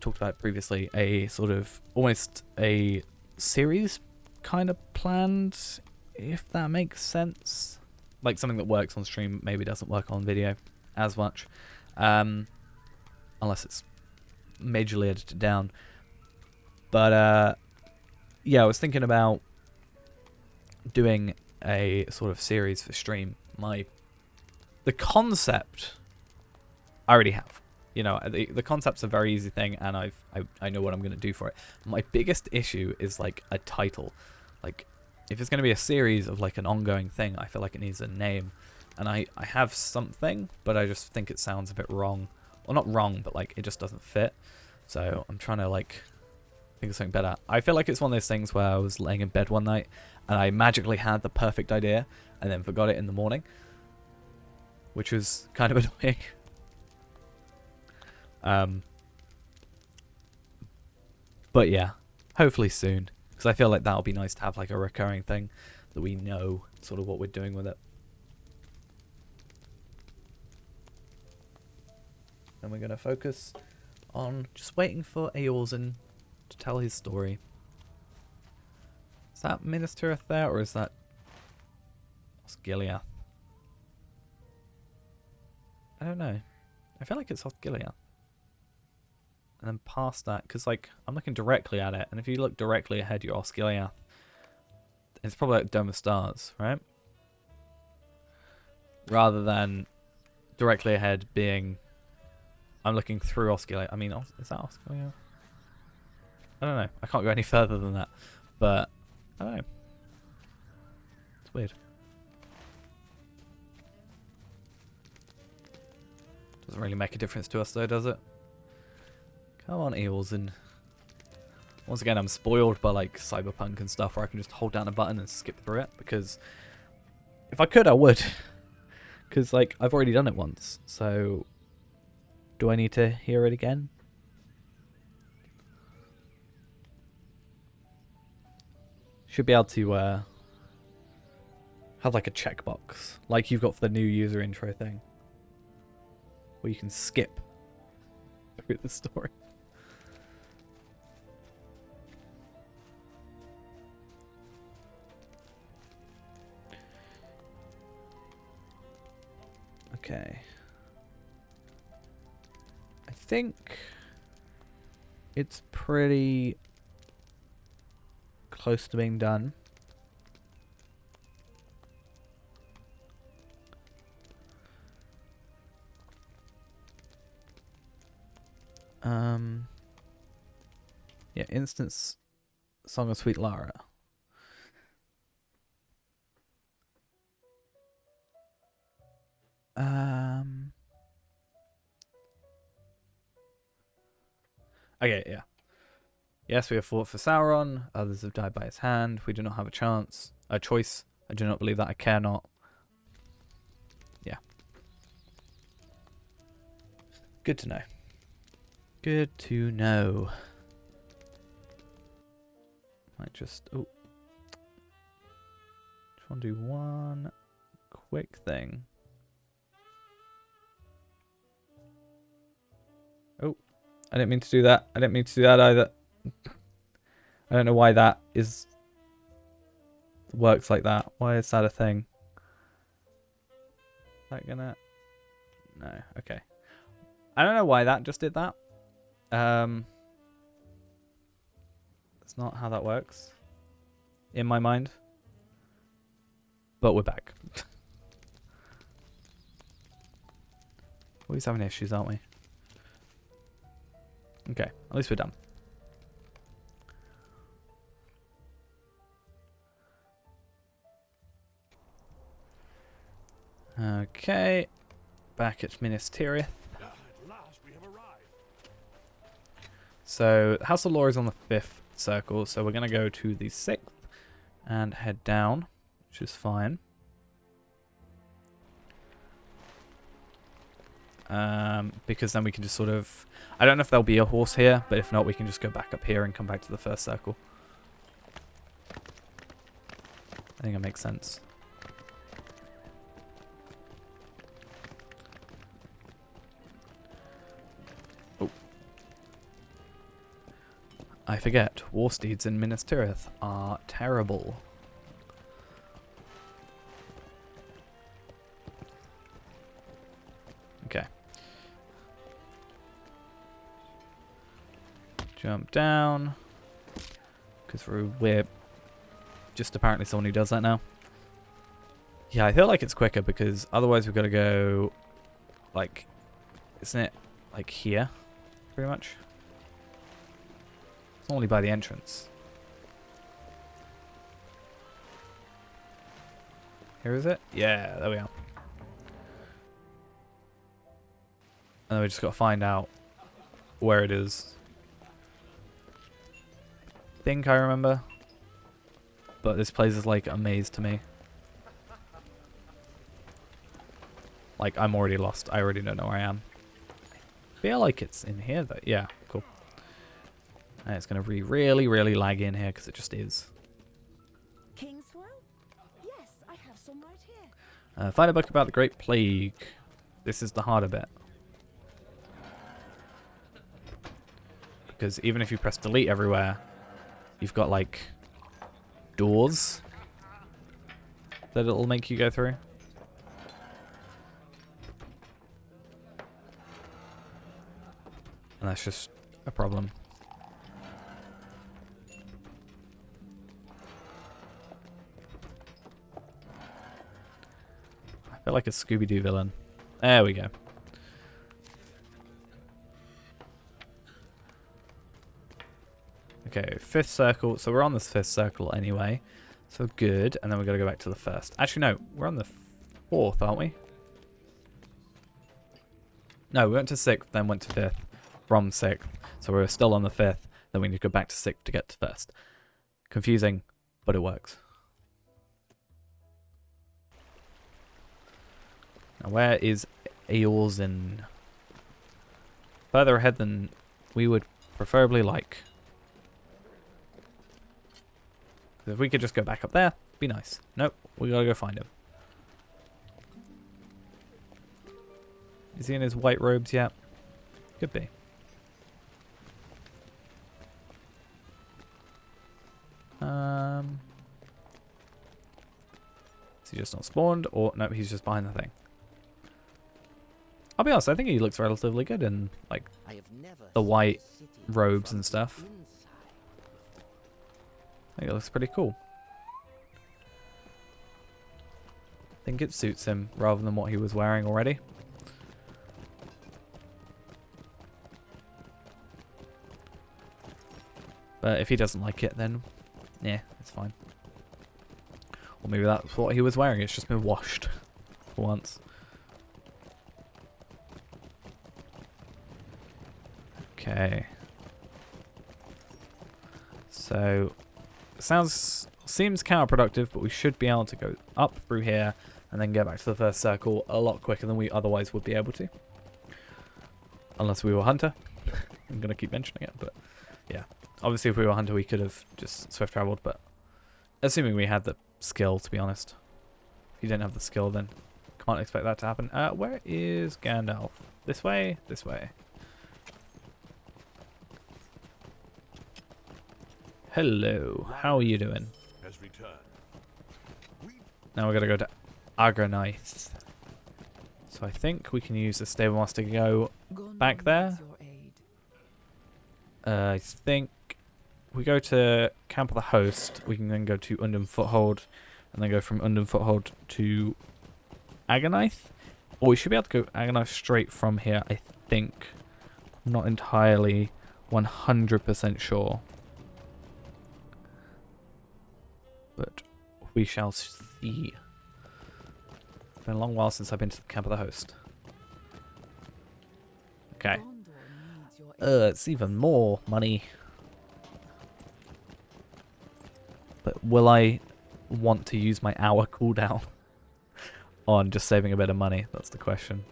talked about it previously, a sort of almost a series kind of planned, if that makes sense. Like something that works on stream maybe doesn't work on video as much. Unless it's majorly edited down. But yeah, I was thinking about doing a sort of series for stream. The concept I already have. You know, the concept's a very easy thing, and I know what I'm going to do for it. My biggest issue is like a title. Like, if it's going to be a series of like an ongoing thing, I feel like it needs a name. And I have something, but I just think it sounds a bit wrong. Well, not wrong, but like it just doesn't fit. So I'm trying to like think of something better. I feel like it's one of those things where I was laying in bed one night and I magically had the perfect idea and then forgot it in the morning, which was kind of annoying. But yeah, hopefully soon, because I feel like that'll be nice to have like a recurring thing that we know sort of what we're doing with it. And we're going to focus on just waiting for Eorzen to tell his story. Is that Minas Tirith there, or is that Osgiliath? I don't know. I feel like it's Osgiliath. And then past that, because like I'm looking directly at it, and if you look directly ahead, you're Osgiliath. It's probably like Dome of Stars, right? Rather than directly ahead being, I'm looking through Osgiliath. I mean, is that Osgiliath? I don't know. I can't go any further than that. But, I don't know. It's weird. Doesn't really make a difference to us though, does it? Come on, Eorzen. Once again, I'm spoiled by like Cyberpunk and stuff where I can just hold down a button and skip through it, because if I could, I would. Because like I've already done it once, so do I need to hear it again? Should be able to have like a checkbox, like you've got for the new user intro thing, where you can skip through the story. Okay. I think it's pretty close to being done. Yeah, instance Song of Sweet Lara. Okay, yeah. Yes, we have fought for Sauron. Others have died by his hand. We do not have a choice. I do not believe that. I care not. Yeah. Good to know. Good to know. Might just... Oh. Just want to do one quick thing. Oh. I didn't mean to do that. I didn't mean to do that either. I don't know why that works like that. Why is that a thing? Is that gonna... No. Okay. I don't know why that just did that. That's not how that works in my mind. But we're back. Always having issues, aren't we? Okay, at least we're done. Okay, back at Minas Tirith. So, House of Lore is on the 5th circle, so we're going to go to the 6th and head down, which is fine. Because then we can just sort of... I don't know if there'll be a horse here, but if not, we can just go back up here and come back to the 1st circle. I think it makes sense. Oh. I forget, war steeds in Minas Tirith are terrible. Okay. Jump down. Because we're just apparently someone who does that now. Yeah, I feel like it's quicker because otherwise we've got to go, like, isn't it, like here, pretty much? It's only by the entrance. Here is it? Yeah, there we are. And then we just got to find out where it is. I think I remember. But this place is like a maze to me. Like, I'm already lost. I already don't know where I am. Feel like it's in here though. Yeah, cool. And it's going to be really, really laggy in here because it just is. Kingswell? Yes, I have some right here. Find a book about the Great Plague. This is the harder bit. Because even if you press delete everywhere, you've got like doors that it'll make you go through. And that's just a problem. I feel like a Scooby-Doo villain. There we go. Okay, 5th circle. So we're on this 5th circle anyway. So good. And then we've got to go back to the 1st. Actually, no. We're on the 4th, aren't we? No, we went to 6th, then went to 5th. From 6th. So we're still on the 5th. Then we need to go back to 6th to get to 1st. Confusing, but it works. Now where is Eorzin? Further ahead than we would preferably like. If we could just go back up there, be nice. Nope, we gotta go find him. Is he in his white robes yet? Could be. Is he just not spawned? Or no, he's just behind the thing. I'll be honest, I think he looks relatively good in like the white robes and stuff. I think it looks pretty cool. I think it suits him rather than what he was wearing already. But if he doesn't like it, then yeah, it's fine. Or maybe that's what he was wearing. It's just been washed for once. Okay. So, seems counterproductive, but we should be able to go up through here and then get back to the first circle a lot quicker than we otherwise would be able to. Unless we were Hunter. I'm going to keep mentioning it, but yeah. Obviously, if we were Hunter, we could have just swift traveled, but assuming we had the skill, to be honest. If you didn't have the skill, then can't expect that to happen. Where is Gandalf? This way? This way. Hello, how are you doing? Now we're going to go to Agraneith. So I think we can use the stable master to go back there. I think we go to Camp of the Host. We can then go to Undham Foothold, and then go from Undham Foothold to Agraneith. Or we should be able to go Agraneith straight from here, I think. I'm not entirely 100% sure. But we shall see. It's been a long while since I've been to the Camp of the Host. Okay. It's even more money. But will I want to use my hour cooldown on just saving a bit of money? That's the question.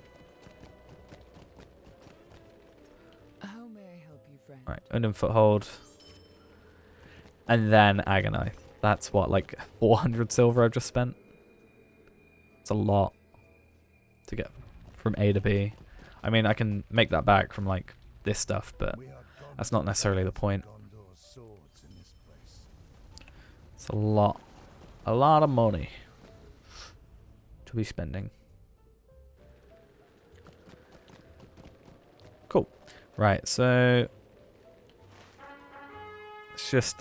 How may I help you, friend? Right, Undham Foothold. And then Agraneith. That's what, like 400 silver I've just spent? It's a lot to get from A to B. I mean, I can make that back from like this stuff, but that's not necessarily the point. It's a lot of money to be spending. Cool. Right, so let's just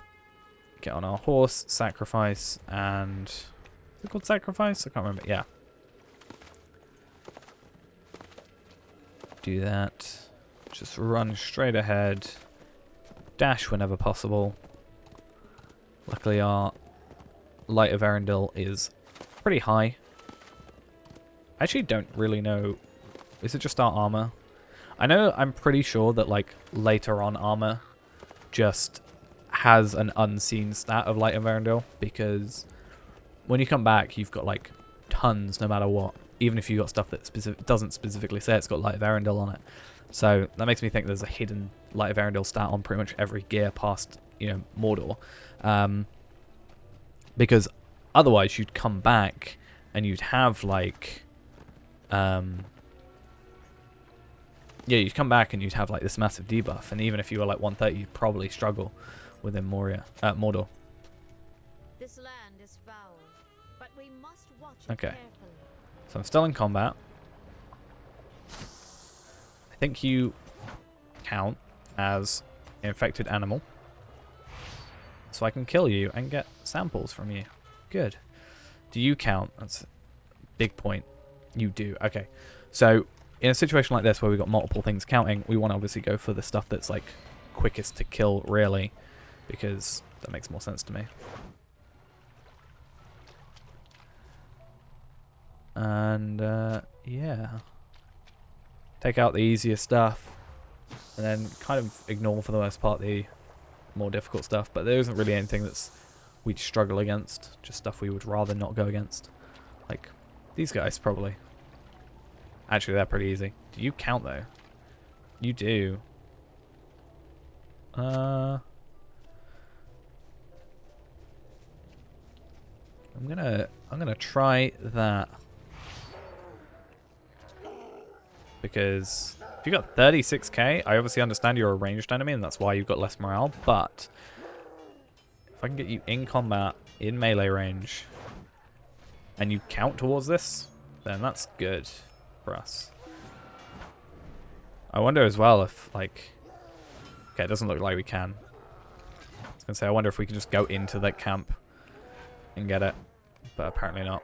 get on our horse, sacrifice, and is it called sacrifice? I can't remember. Yeah. Do that. Just run straight ahead. Dash whenever possible. Luckily our Light of Erendil is pretty high. I actually don't really know. Is it just our armor? I'm pretty sure that like later on armor just has an unseen stat of Light of Erendil, because when you come back you've got like tons no matter what, even if you got stuff that doesn't specifically say it's got Light of Erendil on it. So that makes me think there's a hidden Light of Erendil stat on pretty much every gear past, you know, Mordor. Because otherwise you'd come back and you'd have like yeah, you'd come back and you'd have like this massive debuff, and even if you were like 130 you'd probably struggle within Mordor. This land is foul, but we must watch it Okay. carefully. So I'm still in combat. I think you count as an infected animal. So I can kill you and get samples from you. Good. Do you count? That's a big point. You do. Okay. So in a situation like this where we've got multiple things counting, we want to obviously go for the stuff that's like quickest to kill, really, because that makes more sense to me. And yeah, take out the easier stuff and then kind of ignore for the most part the more difficult stuff, but there isn't really anything that's we'd struggle against, just stuff we would rather not go against, like these guys probably. Actually, they're pretty easy. Do you count though? You do. I'm gonna try that. Because if you got 36k, I obviously understand you're a ranged enemy and that's why you've got less morale, but if I can get you in combat, in melee range, and you count towards this, then that's good for us. I wonder as well if, like... Okay, it doesn't look like we can. I was going to say, I wonder if we can just go into that camp and get it, but apparently not.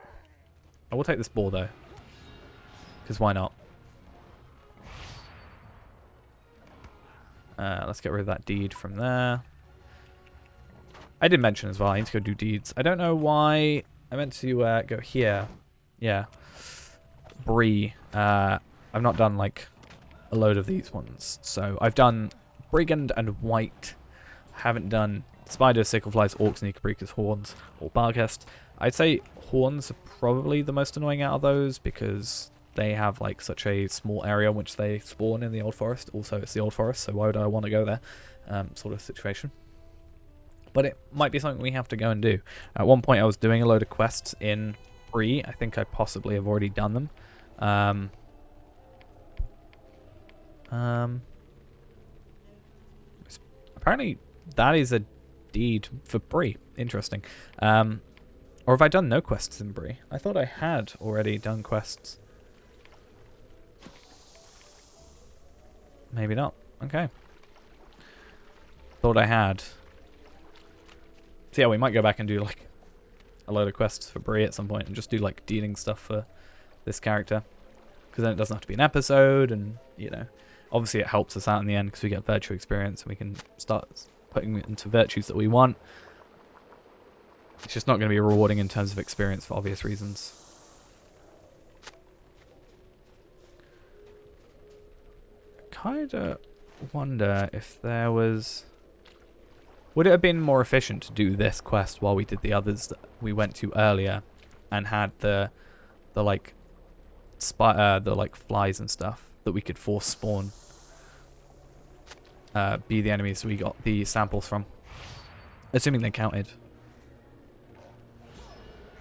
I will take this ball, though, because why not? Let's get rid of that deed from there. I did mention as well, I need to go do deeds. I don't know why I meant to go here. Yeah. Bree. I've not done, like, a load of these ones. So, I've done Brigand and White. Haven't done Spider, Sickleflies, Orcs, Neekobrikas, Horns, or Barghest. I'd say Horns are probably the most annoying out of those because they have like such a small area in which they spawn in the Old Forest. Also, it's the Old Forest, so why would I want to go there? Sort of situation. But it might be something we have to go and do. At one point, I was doing a load of quests in Bree. I think I possibly have already done them. Apparently, that is a deed for Bree. Interesting. Or have I done no quests in Bree? I thought I had already done quests. Maybe not. Okay. Thought I had. So yeah, we might go back and do like a load of quests for Bree at some point and just do like dealing stuff for this character. Because then it doesn't have to be an episode and, you know, obviously it helps us out in the end because we get virtue experience and we can start putting it into virtues that we want. It's just not going to be rewarding in terms of experience for obvious reasons. Kinda wonder if there was... Would it have been more efficient to do this quest while we did the others that we went to earlier and had the like the like flies and stuff that we could force spawn be the enemies we got the samples from, assuming they counted.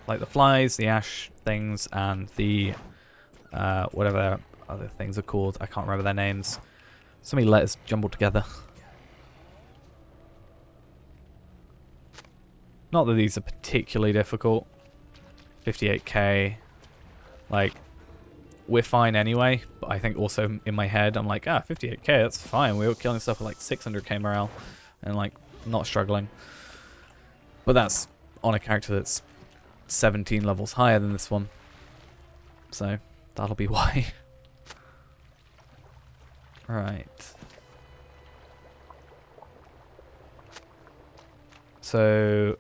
Like the flies, the ash things, and the whatever other things are called. I can't remember their names. So many letters jumbled together. Not that these are particularly difficult. 58k. Like, we're fine anyway. But I think also in my head, I'm like, 58k, that's fine. We were killing stuff with like 600k morale. And like, not struggling. But that's on a character that's 17 levels higher than this one. So, that'll be why. Right. So,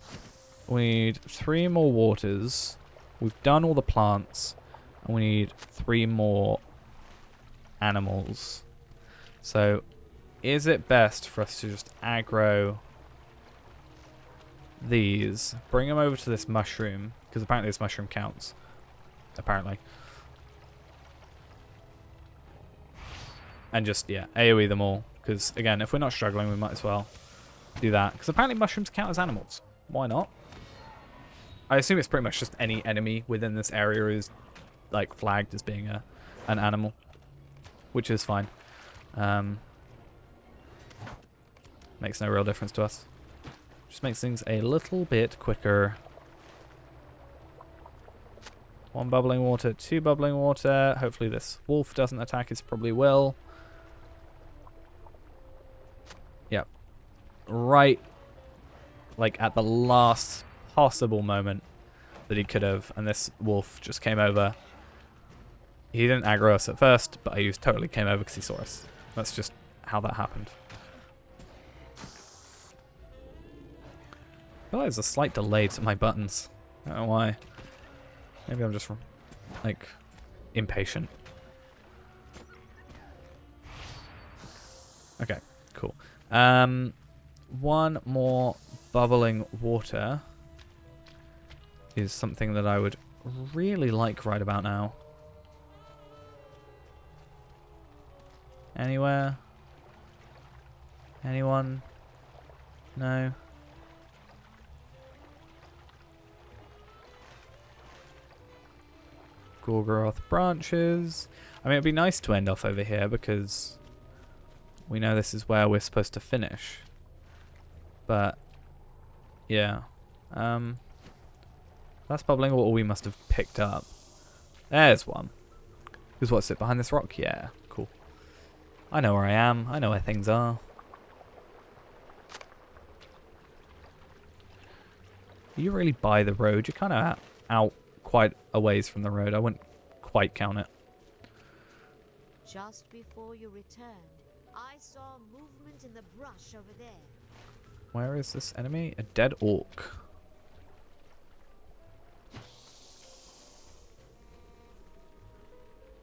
we need 3 more waters. We've done all the plants. And we need 3 more animals. So, is it best for us to just aggro these? Bring them over to this mushroom. Because apparently this mushroom counts. Apparently. And just, yeah, AoE them all. Because, again, if we're not struggling, we might as well do that. Because apparently mushrooms count as animals. Why not? I assume it's pretty much just any enemy within this area is, like, flagged as being an animal. Which is fine. Makes no real difference to us. Just makes things a little bit quicker. 1 bubbling water, 2 bubbling water. Hopefully this wolf doesn't attack. It probably will. Yep. Right, like at the last possible moment that he could have, and this wolf just came over. He didn't aggro us at first, but he totally came over because he saw us. That's just how that happened. I feel like there's a slight delay to my buttons. I don't know why. Maybe I'm just, like, impatient. Okay, cool. 1 more bubbling water is something that I would really like right about now. Anywhere? Anyone? No? Gorgoroth branches. I mean, it'd be nice to end off over here because we know this is where we're supposed to finish. But, yeah. That's bubbling water we must have picked up. There's one. Because what's it, behind this rock? Yeah, cool. I know where I am. I know where things are. You really by the road. You're kind of out quite a ways from the road. I wouldn't quite count it. Just before you returned, I saw movement in the brush over there. Where is this enemy? A dead orc.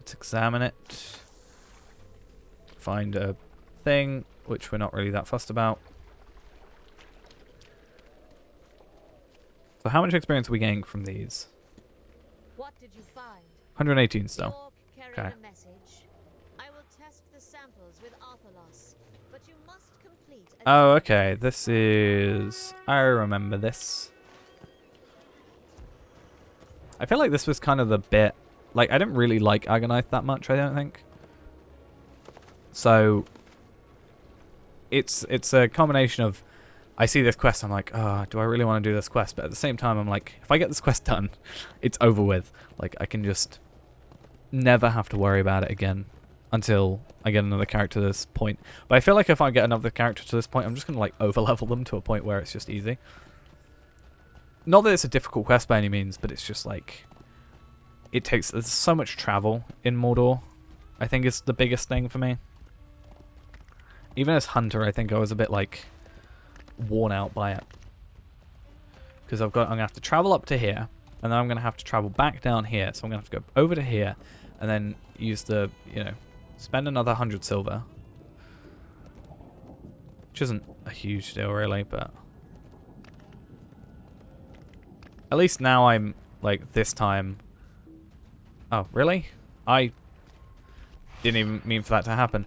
Let's examine it. Find a thing, which we're not really that fussed about. So how much experience are we getting from these? What did you find? 118 still. Orc carried Okay. a message. I will test the samples with Arthalos, but you must complete a Oh, okay. This is... I remember this. I feel like this was kind of the bit... Like, I didn't really like Agonite that much, I don't think. So... It's a combination of... I see this quest, I'm like, oh, do I really want to do this quest? But at the same time, I'm like, if I get this quest done, it's over with. Like, I can just never have to worry about it again until I get another character to this point. But I feel like if I get another character to this point, I'm just going to, like, over-level them to a point where it's just easy. Not that it's a difficult quest by any means, but it's just, like, there's so much travel in Mordor, I think is the biggest thing for me. Even as Hunter, I think I was a bit, like... worn out by it, because I'm gonna have to travel up to here, and then I'm gonna have to travel back down here, so I'm gonna have to go over to here and then use the, you know, spend another 100 silver, which isn't a huge deal really, but at least now I'm like this time. Oh really? I didn't even mean for that to happen.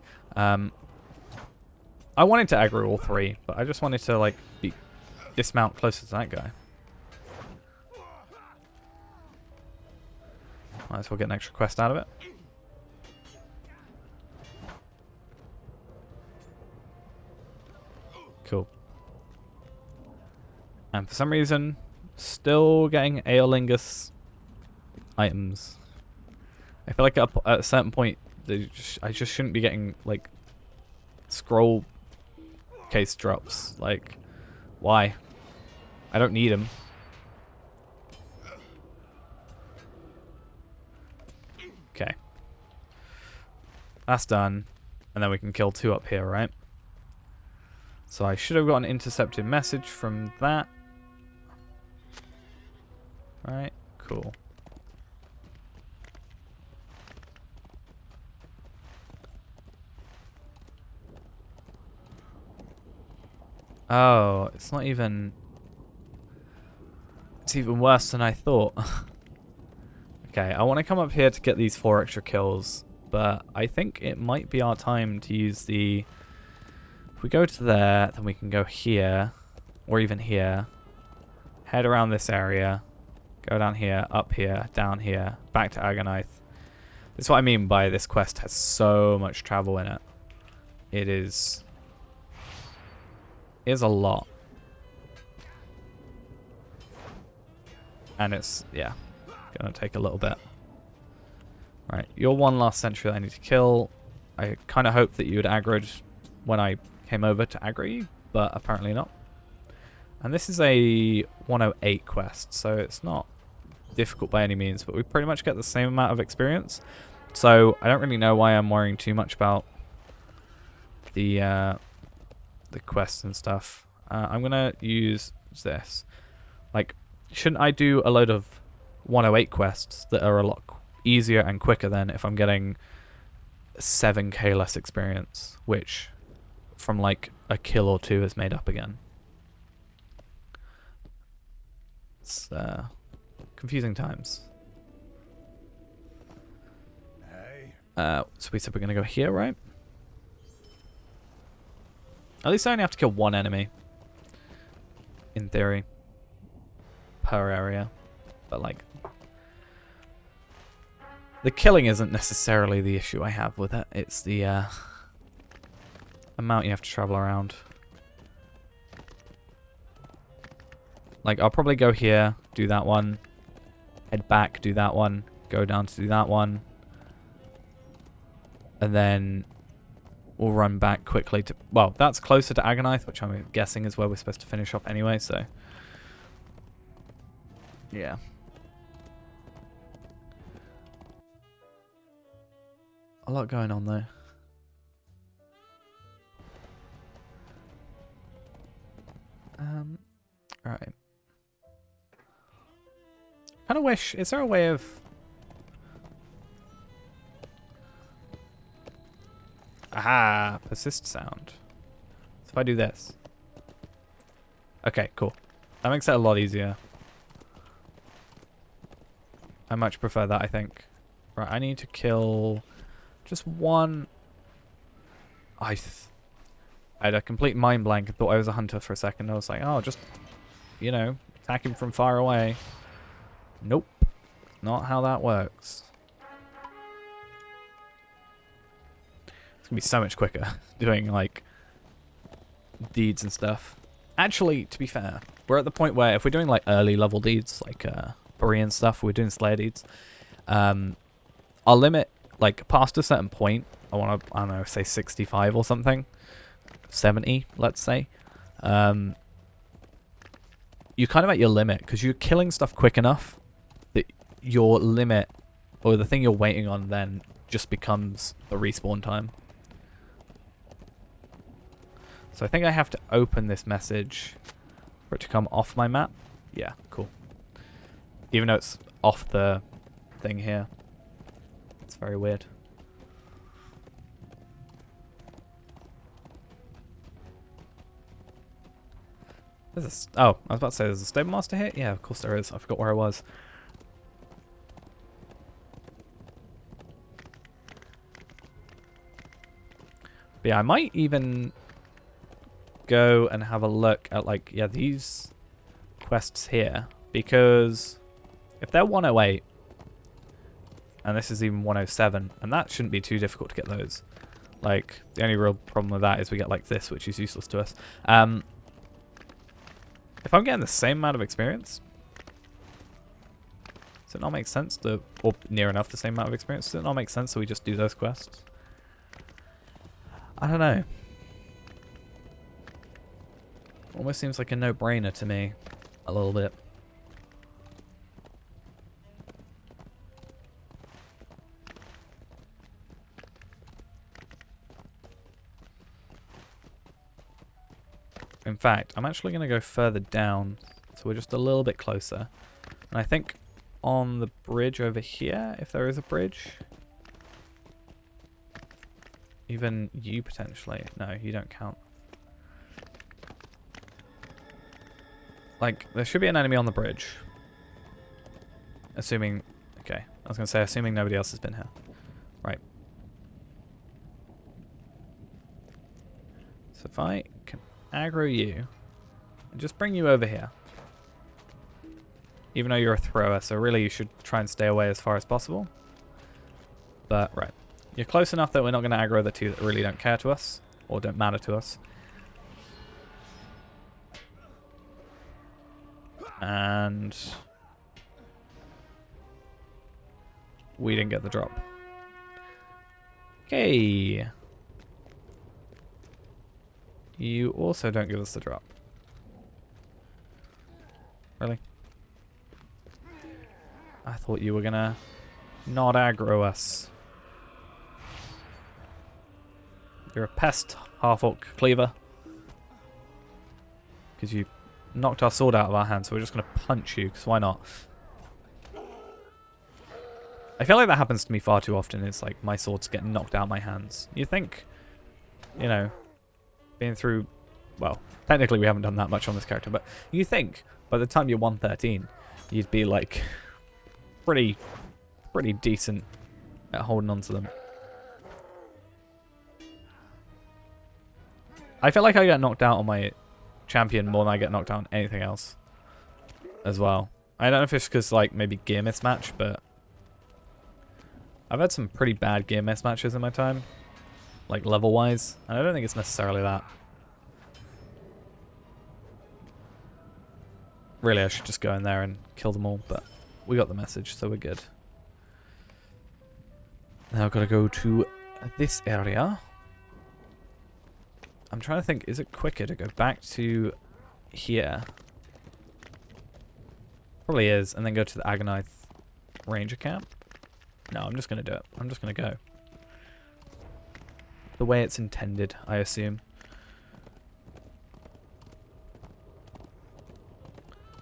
I wanted to aggro all three, but I just wanted to, like, dismount closer to that guy. Might as well get an extra quest out of it. Cool. And for some reason, still getting Aeolingus items. I feel like at a certain point, I just shouldn't be getting, like, scroll case drops. Like, why? I don't need them. Okay. That's done. And then we can kill 2 up here, right? So I should have got an intercepted message from that. Right, cool. Oh, it's not even... It's even worse than I thought. Okay, I want to come up here to get these 4 extra kills, but I think it might be our time to use the... If we go to there, then we can go here, or even here, head around this area, go down here, up here, down here, back to Agonite. That's what I mean by this quest has so much travel in it. It is a lot. And it's, yeah, gonna take a little bit. Right, you're one last sentry that I need to kill. I kind of hoped that you would aggroed when I came over to aggro you, but apparently not. And this is a 108 quest, so it's not difficult by any means, but we pretty much get the same amount of experience. So I don't really know why I'm worrying too much about the quests and stuff. I'm gonna use this. Like, shouldn't I do a load of 108 quests that are a lot easier and quicker than if I'm getting 7k less experience, which from like a kill or 2 is made up again. It's confusing times. So we said we're gonna go here, right? At least I only have to kill 1 enemy, in theory, per area. But like, The killing isn't necessarily the issue I have with it. It's the amount you have to travel around. Like, I'll probably go here, do that one, head back, do that one, go down to do that one, and then we'll run back quickly to... Well, that's closer to Agonite, which I'm guessing is where we're supposed to finish off anyway, so... Yeah. A lot going on though. Alright. Kind of wish... Is there a way of... Aha! Persist sound. So if I do this... Okay, cool. That makes it a lot easier. I much prefer that, I think. Right, I need to kill just one... I had a complete mind blank. I thought I was a hunter for a second. I was like, oh, just, you know, attack him from far away. Nope. Not how that works. It's going to be so much quicker doing, like, deeds and stuff. Actually, to be fair, we're at the point where if we're doing, like, early level deeds, like, Korean stuff, we're doing Slayer deeds, our limit, like, past a certain point, I want to, I don't know, say 65 or something, 70, let's say, you're kind of at your limit, because you're killing stuff quick enough that your limit, or the thing you're waiting on then, just becomes the respawn time. So I think I have to open this message for it to come off my map. Yeah, cool. Even though it's off the thing here. It's very weird. There's a... Oh, I was about to say there's a Stable Master here? Yeah, of course there is. I forgot where I was. But yeah, I might even go and have a look at, like, yeah, these quests here. Because if they're 108, and this is even 107, and that shouldn't be too difficult to get those. Like, the only real problem with that is we get, like, this, which is useless to us. If I'm getting the same amount of experience, does it not make sense to, or near enough the same amount of experience, does it not make sense that we just do those quests? I don't know. Almost seems like a no-brainer to me, a little bit. In fact, I'm actually going to go further down, so we're just a little bit closer. And I think on the bridge over here, if there is a bridge, even you potentially, no, you don't count. Like, there should be an enemy on the bridge. Assuming, okay, I was going to say assuming nobody else has been here. Right. So if I can aggro you and just bring you over here. Even though you're a thrower, so really you should try and stay away as far as possible. But, right. You're close enough that we're not going to aggro the two that really don't care to us, or don't matter to us. And we didn't get the drop. Okay. You also don't give us the drop. Really? I thought you were gonna not aggro us. You're a pest, half-orc cleaver. Because you knocked our sword out of our hands, so we're just gonna punch you, because why not? I feel like that happens to me far too often. It's like my swords get knocked out of my hands. You think, you know, being through, well, technically we haven't done that much on this character, but you think by the time you're 113, you'd be like pretty decent at holding on to them. I feel like I get knocked out on my champion more than I get knocked out on anything else as well. I don't know if it's because, like, maybe gear mismatch, but I've had some pretty bad gear mismatches in my time, like level-wise, and I don't think it's necessarily that. Really, I should just go in there and kill them all, but we got the message, so we're good. Now I've got to go to this area. I'm trying to think, is it quicker to go back to here? Probably is, and then go to the Agonite Ranger camp. No, I'm just going to do it. I'm just going to go. The way it's intended, I assume.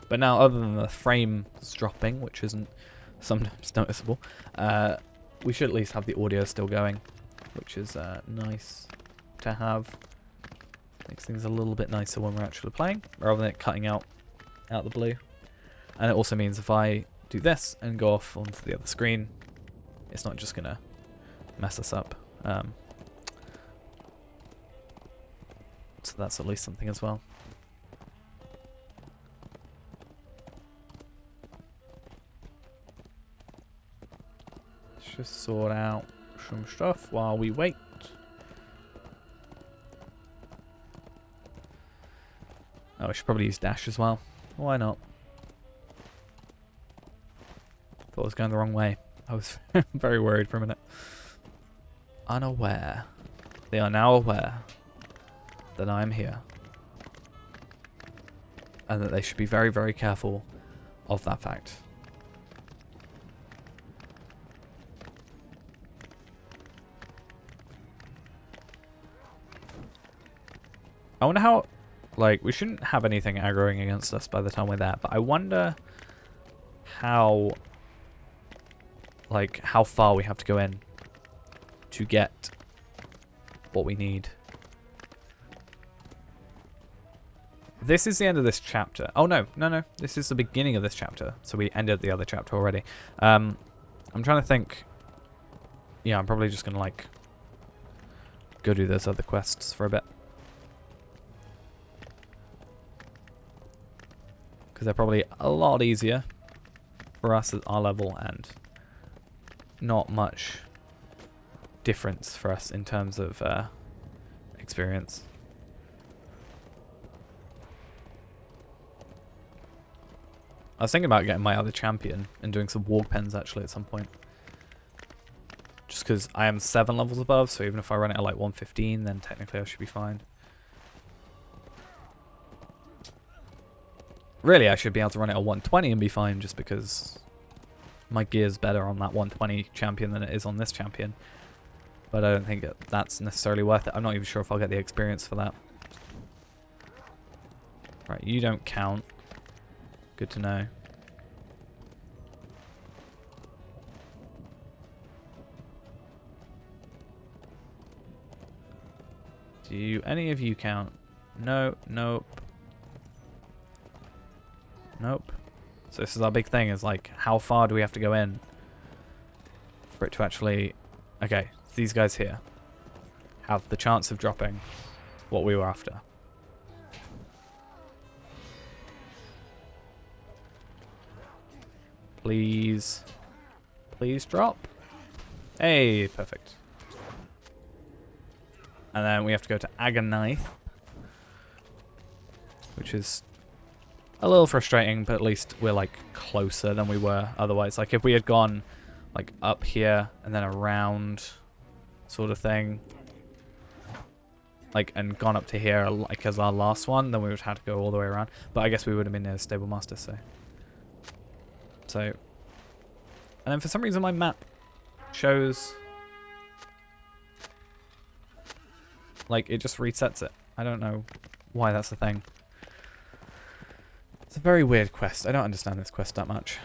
But now, other than the frames dropping, which isn't sometimes noticeable, we should at least have the audio still going, which is nice to have. Makes things a little bit nicer when we're actually playing, rather than it cutting out the blue. And it also means if I do this and go off onto the other screen, it's not just gonna mess us up. So that's at least something as well. Let's just sort out some stuff while we wait. Oh, I should probably use dash as well. Why not? Thought I was going the wrong way. I was very worried for a minute. Unaware. They are now aware that I am here. And that they should be very, very careful of that fact. I wonder how... Like, we shouldn't have anything aggroing against us by the time we're there, but I wonder how... Like, how far we have to go in to get what we need. This is the end of this chapter. Oh, no. This is the beginning of this chapter. So we ended the other chapter already. I'm trying to think. Yeah, I'm probably just going to, like, go do those other quests for a bit. Because they're probably a lot easier for us at our level and not much difference for us in terms of experience. I was thinking about getting my other champion and doing some warg pens actually at some point. Just because I am 7 levels above, so even if I run it at like 115, then technically I should be fine. Really, I should be able to run it at 120 and be fine, just because my gear's better on that 120 champion than it is on this champion. But I don't think that's necessarily worth it. I'm not even sure if I'll get the experience for that. Right, you don't count. Good to know. Do any of you count? No, nope. Nope. So this is our big thing, is like, how far do we have to go in for it to actually... Okay, these guys here have the chance of dropping what we were after. Please. Please drop. Hey, perfect. And then we have to go to Agonite, which is a little frustrating, but at least we're like closer than we were otherwise. Like if we had gone like up here and then around sort of thing, like, and gone up to here like as our last one, then we would have to go all the way around. But I guess we would have been near the Stable Master, so. And then for some reason my map shows, like, it just resets it. I don't know why that's the thing. It's a very weird quest. I don't understand this quest that much.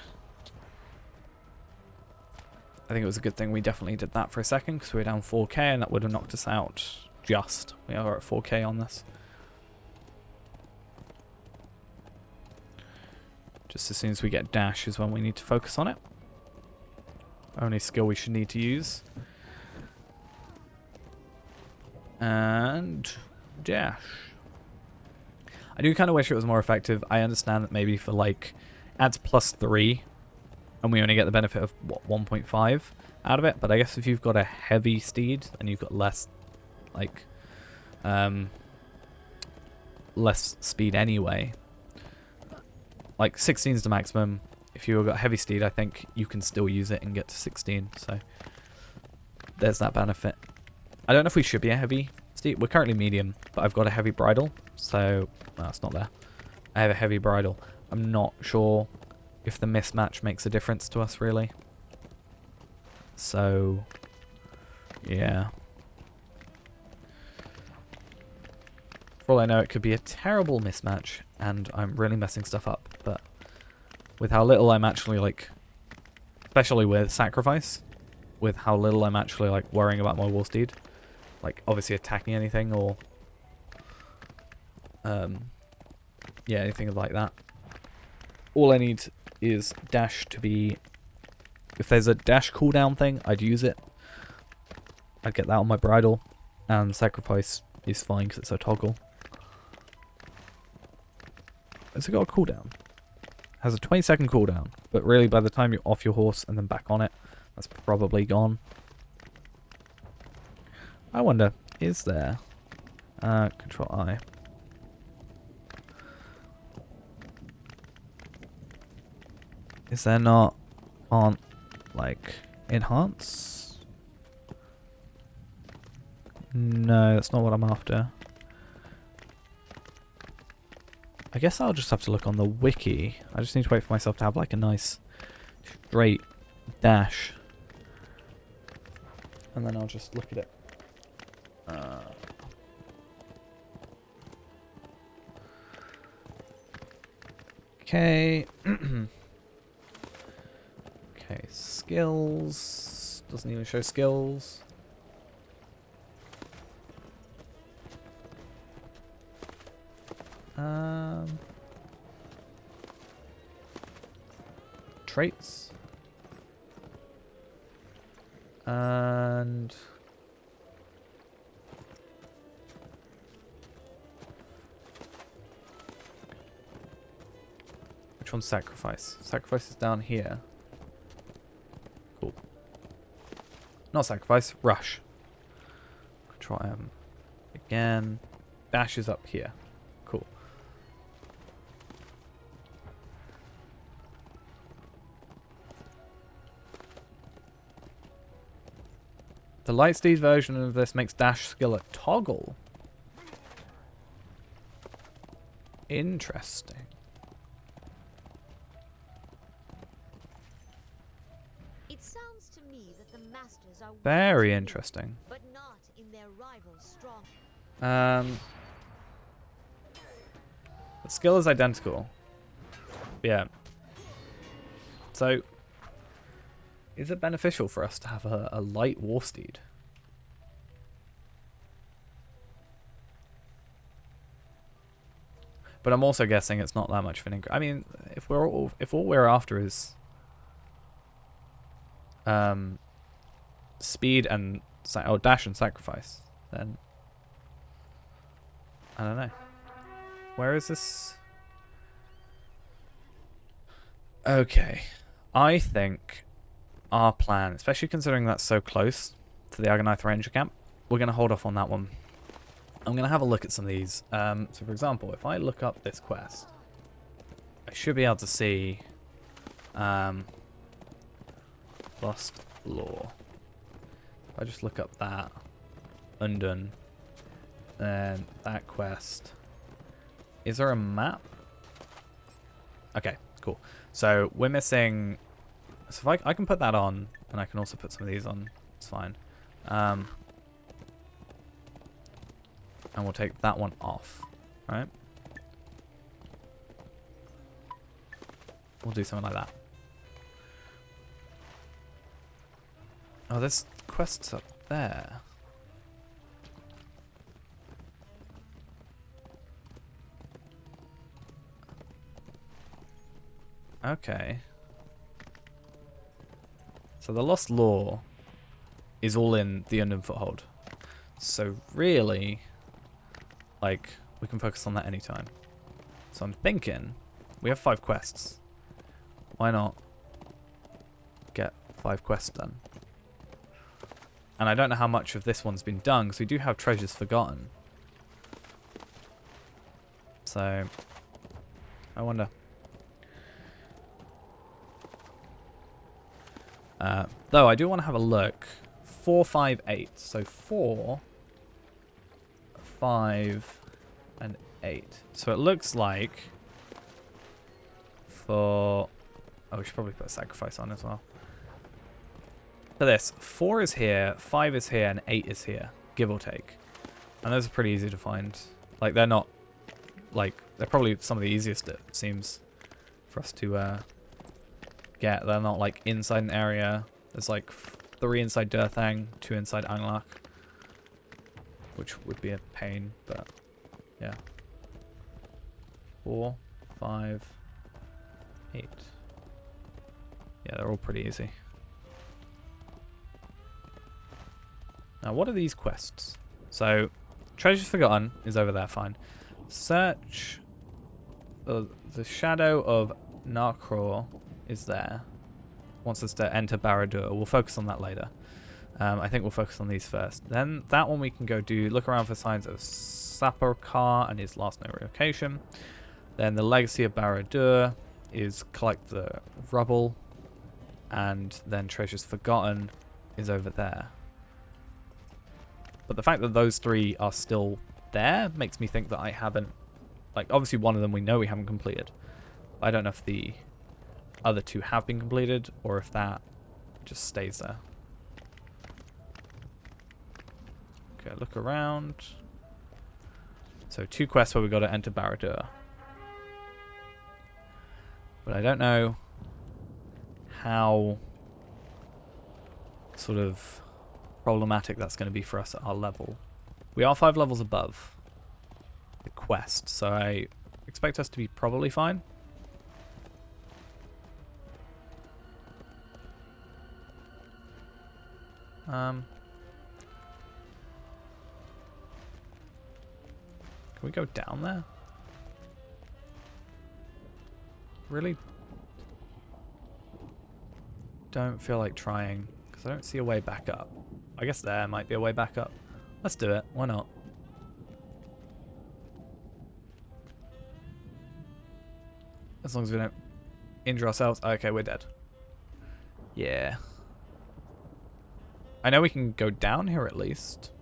I think it was a good thing we definitely did that for a second, because we were down 4k and that would have knocked us out just. We are at 4k on this. Just as soon as we get dash is when we need to focus on it. Only skill we should need to use. And dash. I do kind of wish it was more effective. I understand that maybe for like adds +3 and we only get the benefit of what 1.5 out of it. But I guess if you've got a heavy steed and you've got less like less speed anyway, like 16 is the maximum. If you've got heavy steed, I think you can still use it and get to 16. So there's that benefit. I don't know if we should be a heavy steed. We're currently medium, but I've got a heavy bridle, so no, it's not there. I have a heavy bridle. I'm not sure if the mismatch makes a difference to us, really. So, yeah. For all I know, it could be a terrible mismatch, and I'm really messing stuff up. But with how little I'm actually, like, especially with sacrifice, with how little I'm actually, like, worrying about my war steed, like, obviously attacking anything or, yeah, anything like that. All I need is dash to be... If there's a dash cooldown thing, I'd use it. I'd get that on my bridle. And sacrifice is fine because it's a toggle. Has it got a cooldown? It has a 20-second cooldown. But really, by the time you're off your horse and then back on it, that's probably gone. I wonder, is there... Control I. Is there not... Can't, like, enhance? No, that's not what I'm after. I guess I'll just have to look on the wiki. I just need to wait for myself to have, like, a nice straight dash. And then I'll just look at it. Okay. Okay, skills. Doesn't even show skills. Traits. And which one's sacrifice? Sacrifice is down here. Cool. Not sacrifice, rush. Control M. Again. Dash is up here. Cool. The Lightsteed version of this makes dash skill a toggle. Interesting. It sounds to me that the masters are Very weak, interesting. but not in their rival's strong. The skill is identical. Yeah. So, is it beneficial for us to have a light war steed? But I'm also guessing it's not that much of an increase. I mean, if all we're after is speed and dash and sacrifice, then I don't know. Where is this? Okay, I think our plan, especially considering that's so close to the Agonite Ranger camp, we're going to hold off on that one. I'm going to have a look at some of these. So, for example, if I look up this quest, I should be able to see Lost Lore. If I just look up that, Undone, then that quest. Is there a map? Okay, cool. So, we're missing... So if I can put that on, and I can also put some of these on, it's fine. And we'll take that one off, right? We'll do something like that. Oh, this quest's up there. Okay. So the Lost Lore is all in the Undone Foothold. So really, like, we can focus on that anytime. So I'm thinking, we have 5 quests. Why not 5 quests done. And I don't know how much of this one's been done, because we do have Treasures Forgotten. So, I wonder. Though, I do want to have a look. 4, 5, 8. So 4, 5, and 8. So it looks like for... Oh, we should probably put a sacrifice on as well. For this, 4 is here, 5 is here, and 8 is here, give or take. And those are pretty easy to find. Like, they're not... Like, they're probably some of the easiest, it seems, for us to get. They're not, like, inside an area. There's, like, 3 inside Durthang, 2 inside Anglach. Which would be a pain, but, yeah. 4, 5, 8. Yeah, they're all pretty easy. Now, what are these quests? So, Treasures Forgotten is over there, fine. Search... the Shadow of Narkror is there. Wants us to enter Barad-dûr. We'll focus on that later. I think we'll focus on these first. Then, that one we can go do... Look around for signs of Saporkar and his last known location. Then, the Legacy of Barad-dûr is collect the rubble. And then Treasures Forgotten is over there. But the fact that those 3 are still there makes me think that I haven't... Like, obviously one of them we know we haven't completed. I don't know if the other 2 have been completed or if that just stays there. Okay, look around. So 2 quests where we got to enter Barad-dûr. But I don't know how sort of problematic that's going to be for us at our level. We are 5 levels above the quest, so I expect us to be probably fine. Can we go down there? Really? Don't feel like trying, because I don't see a way back up. I guess there might be a way back up. Let's do it. Why not? As long as we don't injure ourselves. Okay, we're dead. Yeah. I know we can go down here at least.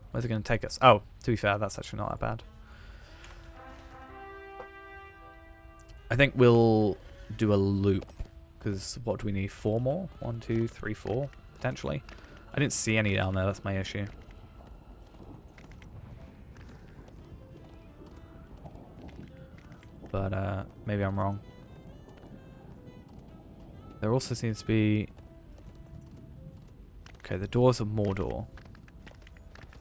Where's it going to take us? Oh, to be fair, that's actually not that bad. I think we'll do a loop. Because what do we need? 4 more? 1, 2, 3, 4, potentially. I didn't see any down there, that's my issue. But maybe I'm wrong. There also seems to be... Okay, the Doors of Mordor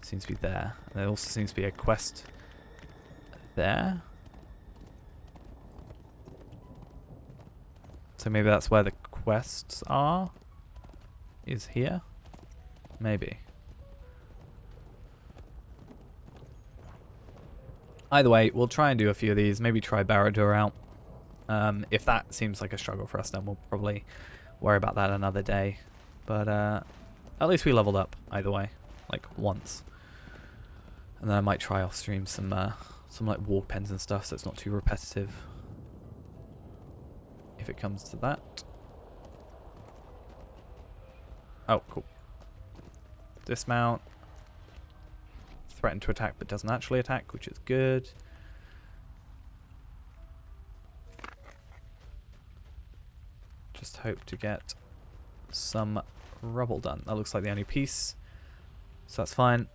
seems to be there. There also seems to be a quest there. So maybe that's where the quests are? Is here? Maybe. Either way, we'll try and do a few of these. Maybe try Barad-dûr out. If that seems like a struggle for us, then we'll probably worry about that another day. But at least we leveled up, either way. Like, once. And then I might try off stream some like walk pens and stuff, so it's not too repetitive. If it comes to that. Oh, cool. Dismount. Threaten to attack but doesn't actually attack, which is good. Just hope to get some rubble done. That looks like the only piece. So that's fine.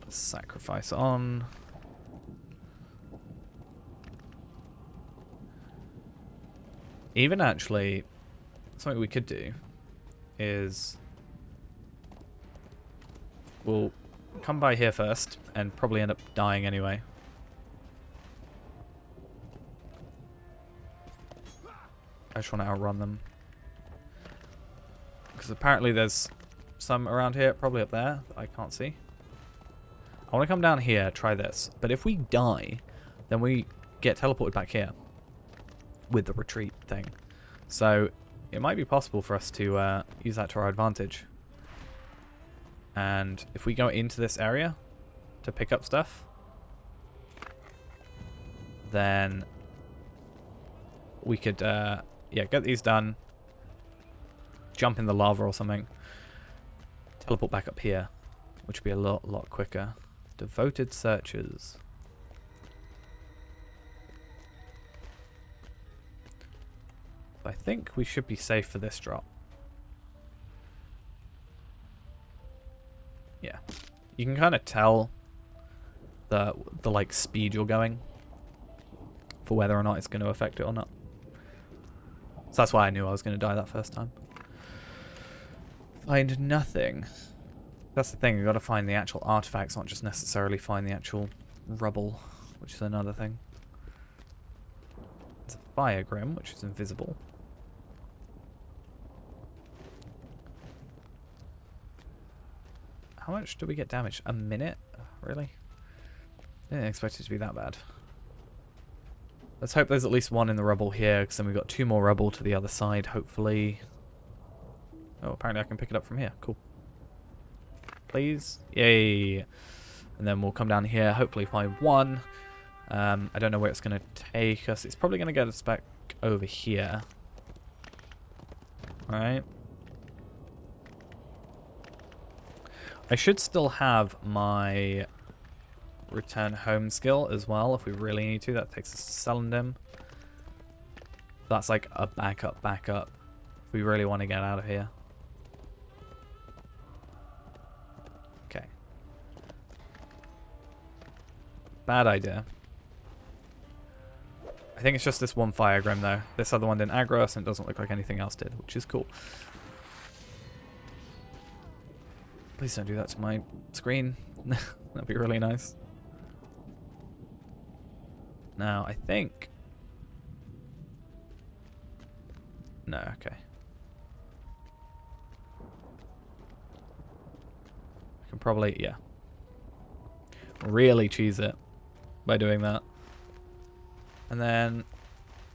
Sacrifice on. Even actually, something we could do is we'll come by here first and probably end up dying anyway. I just want to outrun them. Because apparently there's some around here, probably up there, that I can't see. I want to come down here, try this. But if we die, then we get teleported back here with the retreat thing. So it might be possible for us to use that to our advantage. And if we go into this area to pick up stuff, then we could, yeah, get these done, jump in the lava or something, teleport back up here, which would be a lot quicker. Devoted searchers. I think we should be safe for this drop. Yeah. You can kind of tell the like speed you're going for whether or not it's going to affect it or not. So that's why I knew I was going to die that first time. Find nothing. That's the thing, you've got to find the actual artifacts, not just necessarily find the actual rubble, which is another thing. There's a fire grim, which is invisible. How much do we get damaged? A minute? Really? I didn't expect it to be that bad. Let's hope there's at least one in the rubble here, because then we've got 2 more rubble to the other side, hopefully. Oh, apparently I can pick it up from here. Cool. Please. Yay. And then we'll come down here, hopefully find 1. I don't know where it's going to take us. It's probably going to get us back over here. Alright. I should still have my return home skill as well if we really need to. That takes us to Celandem. That's like a backup if we really want to get out of here. Okay. Bad idea. I think it's just this one fire grim though. This other one didn't aggro us and it doesn't look like anything else did, which is cool. Please don't do that to my screen. That'd be really nice. Now, I think... No, okay. I can probably, yeah. Really cheese it by doing that. And then,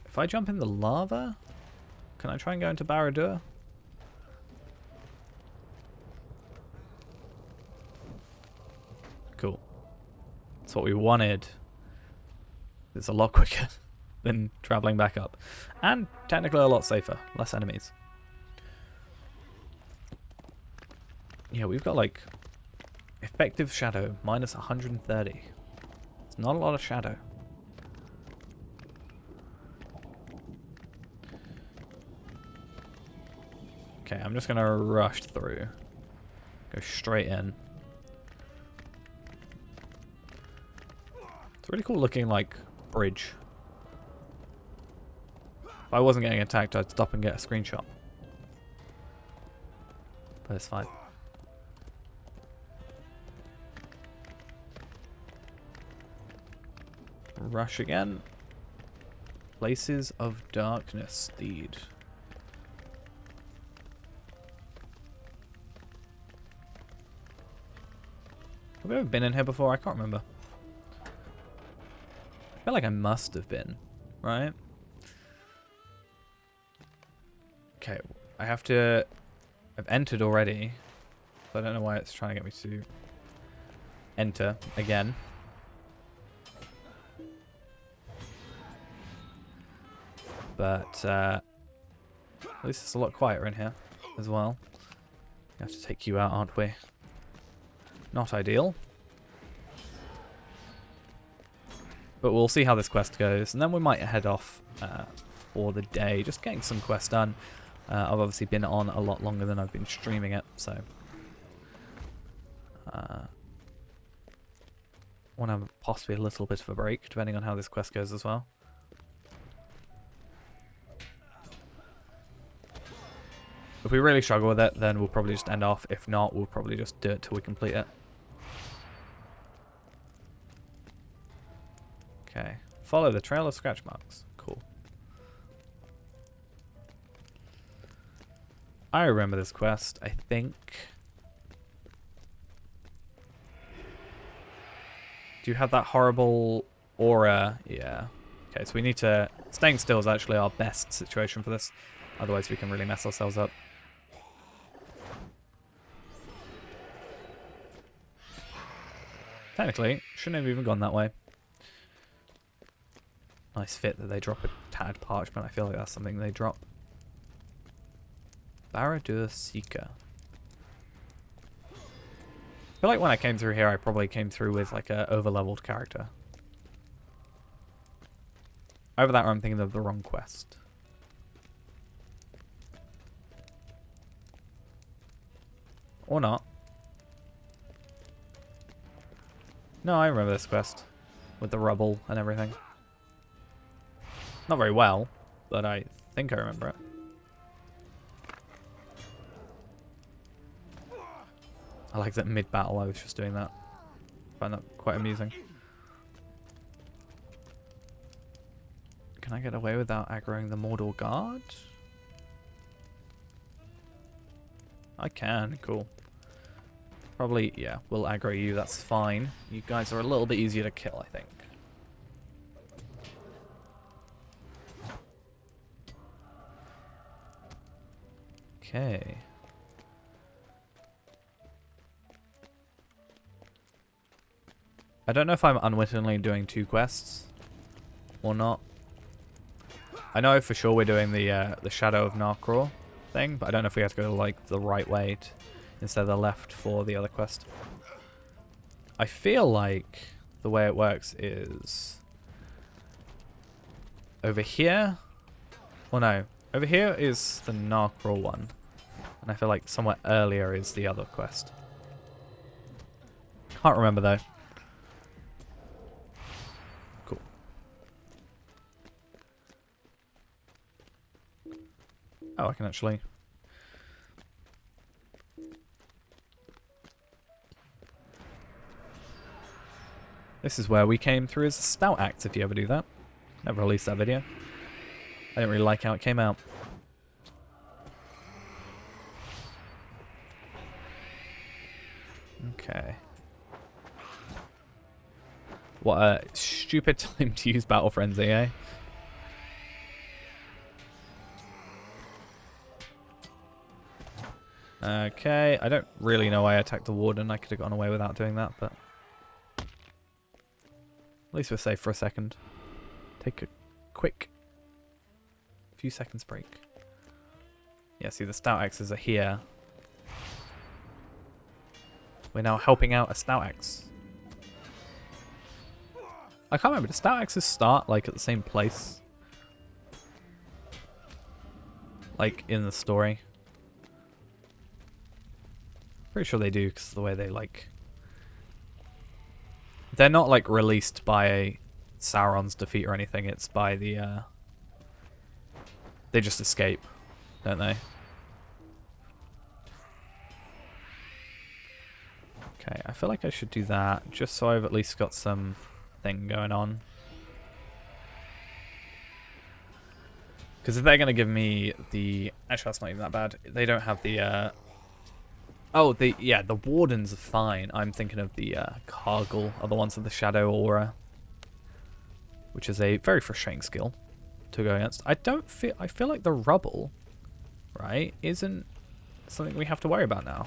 if I jump in the lava, can I try and go into Barad-dûr? Cool. That's what we wanted. It's a lot quicker than traveling back up. And technically a lot safer. Less enemies. Yeah, we've got like effective shadow minus 130. It's not a lot of shadow. Okay, I'm just going to rush through. Go straight in. It's really cool looking like bridge. If I wasn't getting attacked, I'd stop and get a screenshot. But it's fine. Rush again. Places of Darkness, Steed. Have we ever been in here before? I can't remember. I feel like I must have been, right? Okay, I have to... I've entered already. So I don't know why it's trying to get me to enter again. But at least it's a lot quieter in here as well. We have to take you out, aren't we? Not ideal. But we'll see how this quest goes, and then we might head off for the day, just getting some quests done. I've obviously been on a lot longer than I've been streaming it, so want to have possibly a little bit of a break, depending on how this quest goes as well. If we really struggle with it, then we'll probably just end off. If not, we'll probably just do it till we complete it. Okay. Follow the trail of scratch marks. Cool. I remember this quest, I think. Do you have that horrible aura? Yeah. Okay, so we need to... Staying still is actually our best situation for this. Otherwise we can really mess ourselves up. Technically, shouldn't have even gone that way. Nice fit that they drop a tad parchment. I feel like that's something they drop. Barad-dûr Seeker. I feel like when I came through here, I probably came through with like a over-leveled character. Over that, I'm thinking of the wrong quest. Or not. No, I remember this quest. With the rubble and everything. Not very well, but I think I remember it. I like that mid-battle I was just doing that. I find that quite amusing. Can I get away without aggroing the Mordor Guard? I can, cool. Probably, yeah, we'll aggro you, that's fine. You guys are a little bit easier to kill, I think. Okay. I don't know if I'm unwittingly doing 2 quests or not. I know for sure we're doing the Shadow of Narcraw thing, but I don't know if we have to go like the right way instead of the left for the other quest. I feel like the way it works is over here. Well, no, over here is the Narcraw one, and I feel like somewhere earlier is the other quest. Can't remember though. Oh, I can actually... This is where we came through as a stout axe, if you ever do that. Never released that video. I didn't really like how it came out. Okay. What a stupid time to use Battle Frenzy, eh? Okay, I don't really know why I attacked the warden. I could have gotten away without doing that, but... At least we're safe for a second. Take a quick... few seconds break. Yeah, see the stout axes are here. We're now helping out a stout axe. I can't remember, do stout axes start like at the same place? Like in the story? Pretty sure they do, because of the way they, like... They're not, like, released by Sauron's defeat or anything. It's by the, They just escape, don't they? Okay, I feel like I should do that, just so I've at least got some thing going on. Because if they're going to give me the... Actually, that's not even that bad. They don't have the, Oh, the wardens are fine. I'm thinking of the Cargill, are the ones with the Shadow Aura, which is a very frustrating skill to go against. I feel like the rubble, right, isn't something we have to worry about now,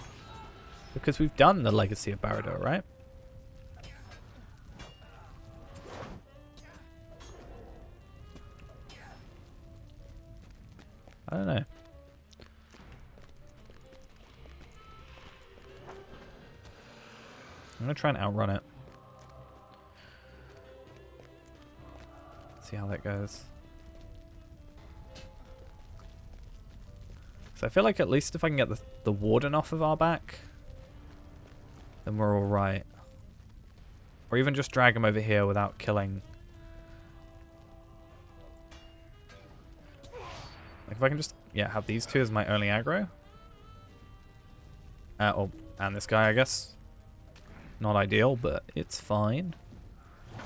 because we've done the Legacy of Barad-dûr, right? I don't know. I'm going to try and outrun it. See how that goes. So I feel like at least if I can get the warden off of our back, then we're alright. Or even just drag him over here without killing. Like if I can just, yeah, have these two as my only aggro. And this guy, I guess. Not ideal, but it's fine. I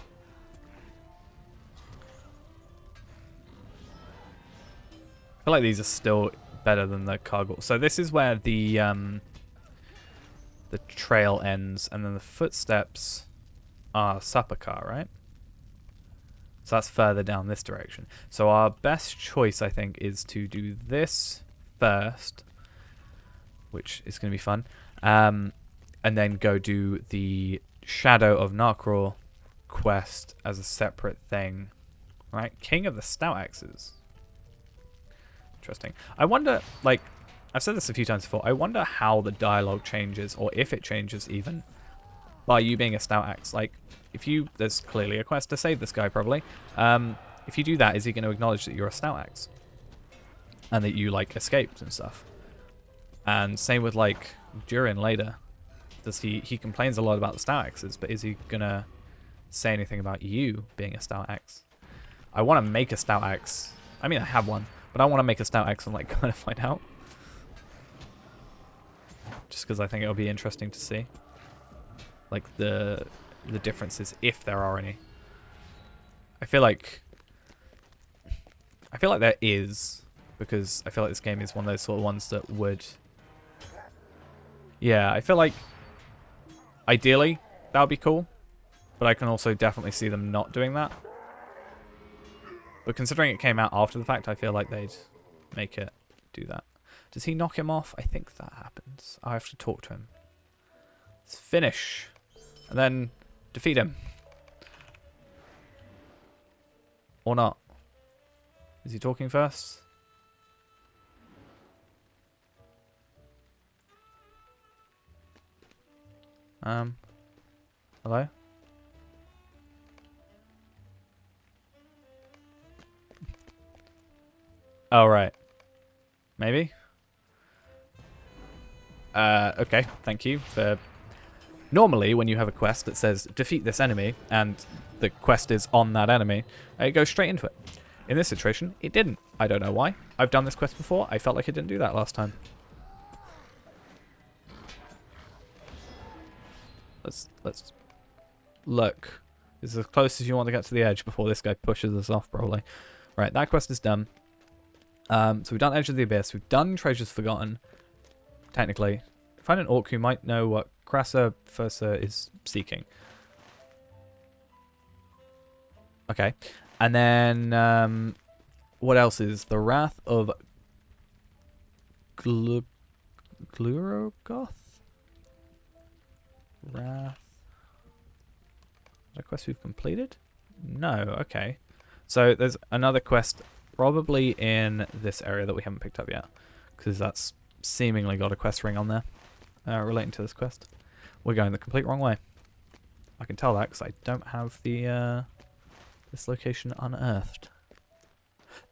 feel like these are still better than the Cargill. So this is where the trail ends, and then the footsteps our supper car, right? So that's further down this direction. So our best choice, I think, is to do this first, which is going to be fun, and then go do the Shadow of Narkror quest as a separate thing, right? King of the Stout Axes. Interesting. I wonder, like, I've said this a few times before, I wonder how the dialogue changes, or if it changes even, by you being a Stout Axe. Like, if you, there's clearly a quest to save this guy, probably. If you do that, is he going to acknowledge that you're a Stout Axe? And that you, like, escaped and stuff? And same with, like, Durin later. Does he complains a lot about the Stout Axes, but is he going to say anything about you being a Stout Axe? I want to make a Stout Axe. I mean, I have one, but I want to make a Stout Axe and, like, kind of find out. Just because I think it'll be interesting to see. Like, the differences, if there are any. I feel like there is, because I feel like this game is one of those sort of ones that would... Yeah, I feel like ideally that would be cool, but I can also definitely see them not doing that. But considering it came out after the fact, I feel like they'd make it do that. Does he knock him off? I think that happens. I have to talk to him. Let's finish. And then defeat him. Or not. Is he talking first? Hello? Oh, right. Maybe? Okay, thank you for... Normally, when you have a quest that says, defeat this enemy, and the quest is on that enemy, it goes straight into it. In this situation, it didn't. I don't know why. I've done this quest before. I felt like it didn't do that last time. Let's look. This is as close as you want to get to the edge before this guy pushes us off, probably. Right, that quest is done. So we've done Edge of the Abyss. We've done Treasures Forgotten. Technically. Find an orc who might know what Krasa Fursa is seeking. Okay. And then, what else is? The Wrath of Glurogoth? Wrath. Is that a quest we've completed? No, okay. So there's another quest probably in this area that we haven't picked up yet. Because that's seemingly got a quest ring on there relating to this quest. We're going the complete wrong way. I can tell that because I don't have the this location unearthed.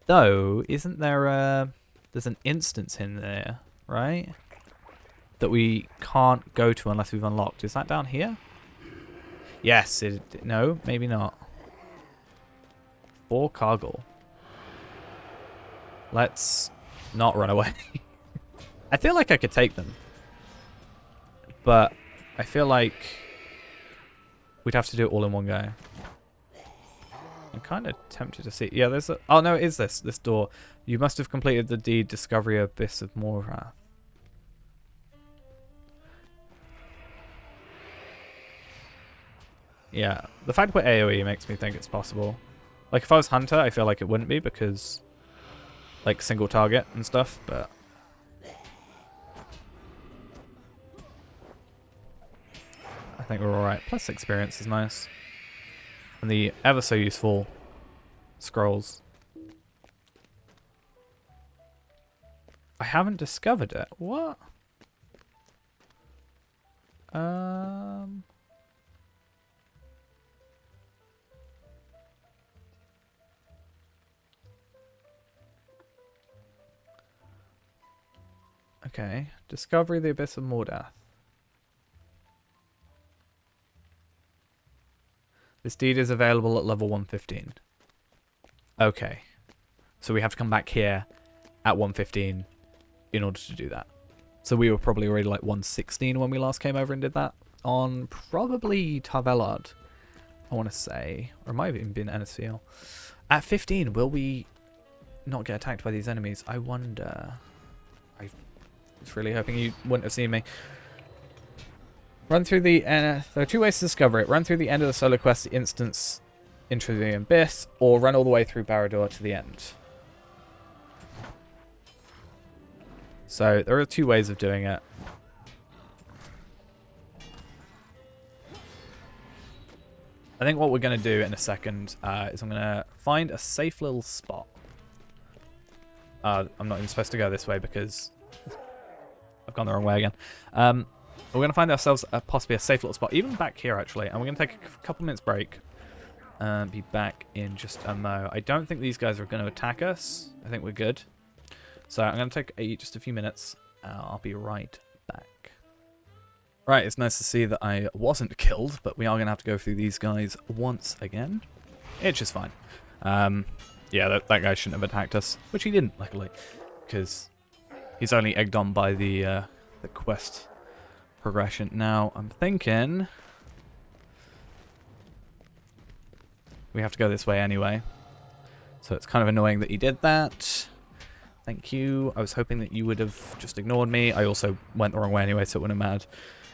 Though, isn't there there's an instance in there, right? That we can't go to unless we've unlocked. Is that down here? Yes, no, maybe not. 4 Cargill. Let's not run away. I feel like I could take them. But I feel like we'd have to do it all in one go. I'm kind of tempted to see. Yeah, there's a... Oh, no, it is this door. You must have completed the deed Discovery Abyss of Morrath. Yeah, the fact we're AoE makes me think it's possible. Like, if I was Hunter, I feel like it wouldn't be because, like, single target and stuff, but... I think we're alright. Plus experience is nice. And the ever so useful scrolls. I haven't discovered it. What? Okay. Discovery of the Abyss of Mordath. This deed is available at level 115. Okay. So we have to come back here at 115 in order to do that. So we were probably already like 116 when we last came over and did that. On probably Tarvelard, I want to say. Or it might have even been Enisfiel. At 15, will we not get attacked by these enemies? I wonder. I was really hoping you wouldn't have seen me. Run through the... there are two ways to discover it. Run through the end of the solo quest instance into the abyss, or run all the way through Barad-dûr to the end. So there are two ways of doing it. I think what we're going to do in a second is I'm going to find a safe little spot. I'm not even supposed to go this way because I've gone the wrong way again. We're going to find ourselves possibly a safe little spot, even back here actually. And we're going to take a couple minutes break and be back in just a mo. I don't think these guys are going to attack us. I think we're good. So I'm going to take just a few minutes. I'll be right back. Right, it's nice to see that I wasn't killed, but we are going to have to go through these guys once again. It's just fine. Yeah, that guy shouldn't have attacked us, which he didn't, luckily, because he's only egged on by the quest progression. Now, I'm thinking we have to go this way anyway, so it's kind of annoying that he did that. Thank you. I was hoping that you would have just ignored me. I also went the wrong way anyway, so it wouldn't have mattered,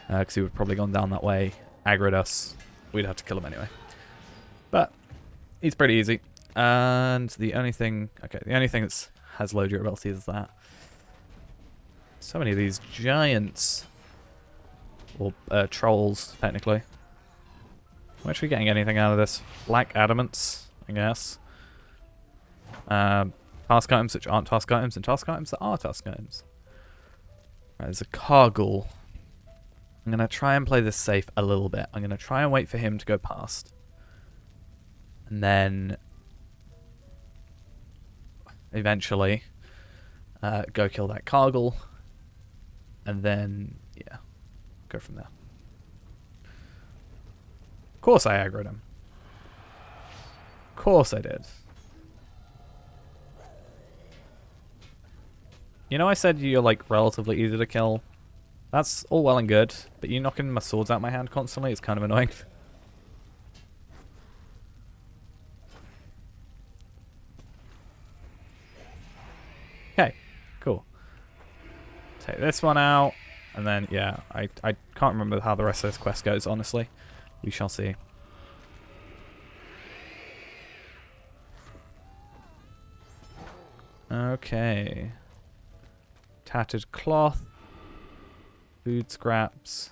because he would have probably gone down that way, aggroed us. We'd have to kill him anyway. But he's pretty easy. And the only thing... Okay, the only thing that has low durability is that. So many of these giants. Or trolls, technically. I'm actually getting anything out of this. Black adamants, I guess. Task items which aren't task items, and task items that are task items. Right, there's a Kargul. I'm going to try and play this safe a little bit. I'm going to try and wait for him to go past. And then... eventually go kill that Kargul, and then yeah, go from there. Of course I aggroed him. Of course I did. You know, I said you're like relatively easy to kill. That's all well and good, but you knocking my swords out my hand constantly, it's kind of annoying. Okay, cool. Take this one out, and then, yeah, I can't remember how the rest of this quest goes, honestly. We shall see. Okay. Tattered cloth. Food scraps.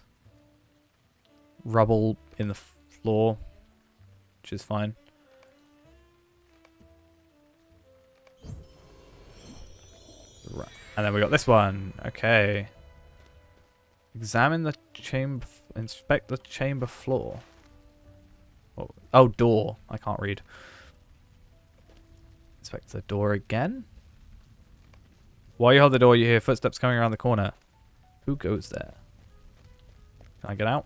Rubble in the floor, which is fine. Right. And then we got this one. Okay. Examine the chamber. Inspect the chamber floor. Oh, door. I can't read. Inspect the door again. While you hold the door, you hear footsteps coming around the corner. Who goes there? Can I get out?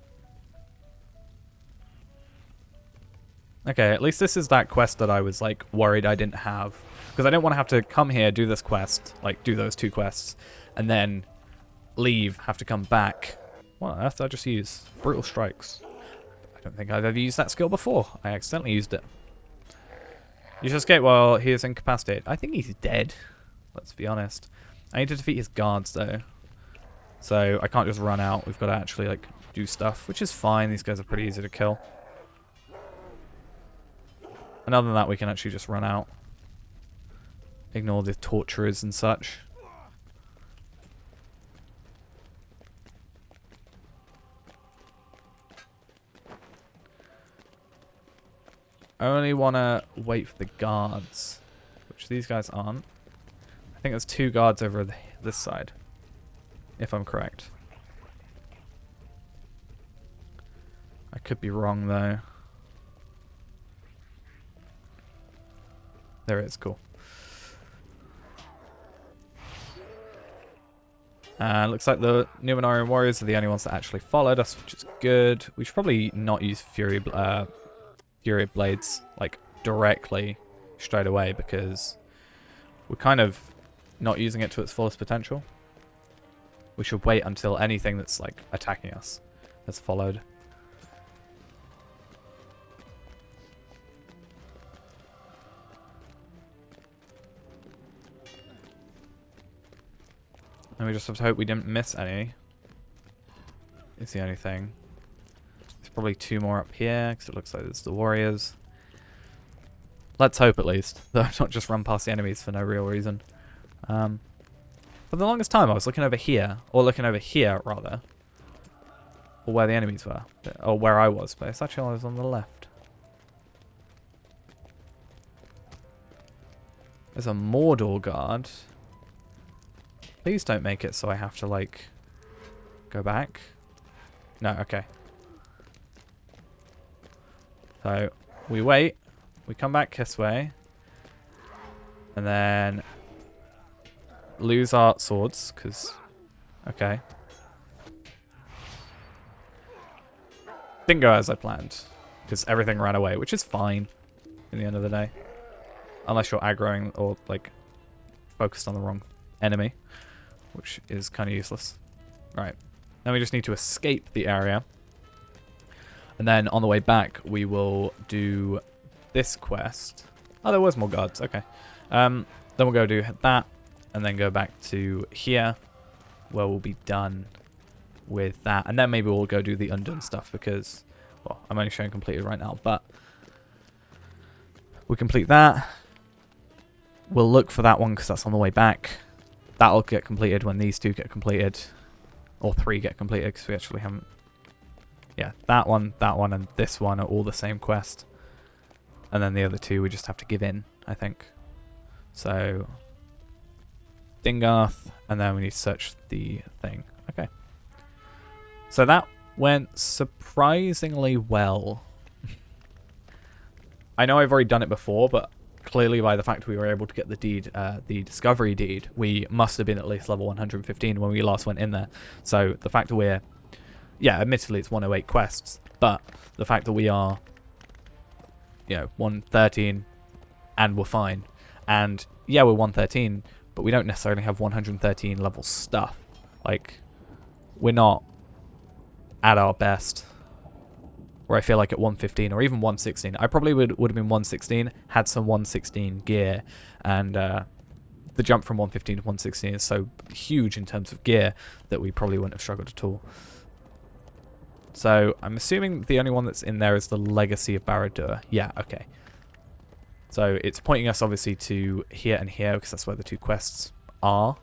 Okay, at least this is that quest that I was like worried I didn't have. Because I didn't want to have to come here, do this quest, like do those two quests, and then leave, have to come back. What on earth did I just use? Brutal Strikes. I don't think I've ever used that skill before. I accidentally used it. You should escape while he is incapacitated. I think he's dead. Let's be honest. I need to defeat his guards though. So I can't just run out. We've got to actually like do stuff, which is fine. These guys are pretty easy to kill. And other than that, we can actually just run out. Ignore the torturers and such. I only want to wait for the guards, which these guys aren't. I think there's two guards over this side, if I'm correct. I could be wrong though. There it is, cool. Looks like the Numenorian warriors are the only ones that actually followed us, which is good. We should probably not use Fury Blades like directly straight away because we're kind of not using it to its fullest potential. We should wait until anything that's like attacking us has followed. And we just have to hope we didn't miss any. It's the only thing. Probably 2 more up here, because it looks like there's the warriors. Let's hope, at least, that I've not just run past the enemies for no real reason. For the longest time, I was looking over here, or looking over here, rather, or where the enemies were, or where I was, but it's actually I was on the left. There's a Mordor guard. Please don't make it so I have to, like, go back. No, okay. So, we wait. We come back this way. And then lose our swords, because... Okay. Didn't go as I planned, because everything ran away, which is fine in the end of the day. Unless you're aggroing or, like, focused on the wrong enemy, which is kind of useless. Right. Now we just need to escape the area. And then on the way back, we will do this quest. Oh, there was more guards. Okay. Then we'll go do that, and then go back to here, where we'll be done with that. And then maybe we'll go do the undone stuff, because, well, I'm only showing completed right now, but we'll complete that. We'll look for that one, because that's on the way back. That'll get completed when these 2 get completed. Or 3 get completed, because we actually haven't... Yeah, that one, and this one are all the same quest. And then the other 2 we just have to give in, I think. So, Dingarth, and then we need to search the thing. Okay. So that went surprisingly well. I know I've already done it before, but clearly by the fact we were able to get the deed, the discovery deed, we must have been at least level 115 when we last went in there. So the fact that we're... Yeah, admittedly it's 108 quests, but the fact that we are, you know, 113 and we're fine. And yeah, we're 113, but we don't necessarily have 113 level stuff. Like, we're not at our best. Where I feel like at 115 or even 116, I probably would have been 116, had some 116 gear, and the jump from 115 to 116 is so huge in terms of gear that we probably wouldn't have struggled at all. So I'm assuming the only one that's in there is the Legacy of Barad-dûr. Yeah, okay. So it's pointing us obviously to here and here, because that's where the 2 quests are.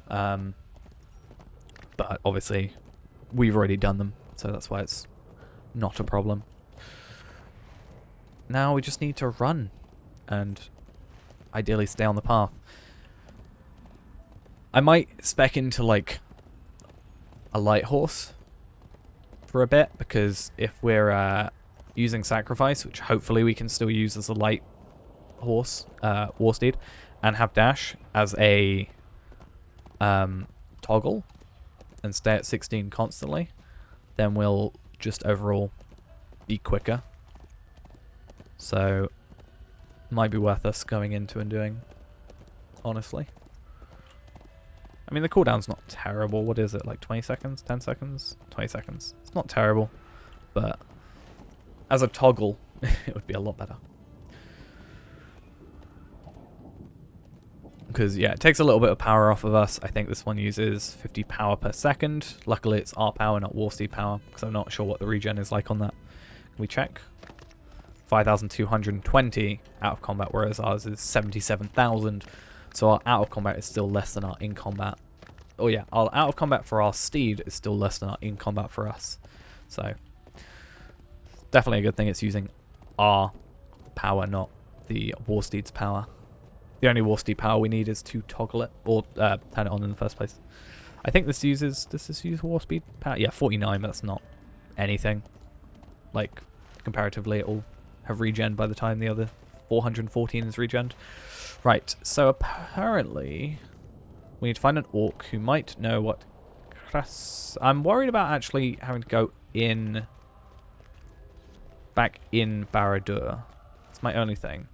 But obviously we've already done them, so that's why it's not a problem. Now we just need to run and ideally stay on the path. I might spec into like a light horse for a bit, because if we're using sacrifice, which hopefully we can still use as a light horse, war steed, and have dash as a toggle and stay at 16 constantly, then we'll just overall be quicker. So might be worth us going into and doing, honestly. I mean, the cooldown's not terrible. What is it, like 20 seconds? 10 seconds? 20 seconds. It's not terrible, but as a toggle, it would be a lot better. Because, yeah, it takes a little bit of power off of us. I think this one uses 50 power per second. Luckily, it's our power, not War Steed power, because I'm not sure what the regen is like on that. Can we check? 5,220 out of combat, whereas ours is 77,000. So our out of combat is still less than our in combat. Oh yeah, our out of combat for our steed is still less than our in combat for us. So definitely a good thing it's using our power, not the War Steed's power. The only War Steed power we need is to toggle it, or turn it on in the first place. I think this uses, does this use War Speed power? Yeah, 49, but that's not anything. Like, comparatively, it will have regen by the time the other 414 is regened. Right, so apparently we need to find an orc who might know what... I'm worried about actually having to go in... back in Barad-dûr. It's my only thing.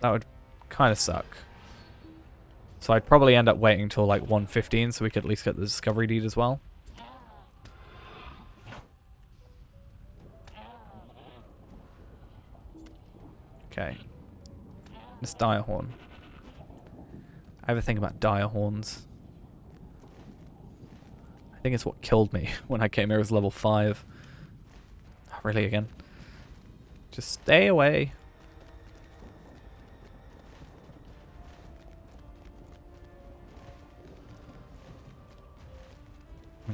That would kind of suck. So I'd probably end up waiting until like 115 so we could at least get the discovery deed as well. Okay. This dire horn. I have a thing about dire horns. think it's what killed me when I came here as level 5. Oh, really again? Just stay away.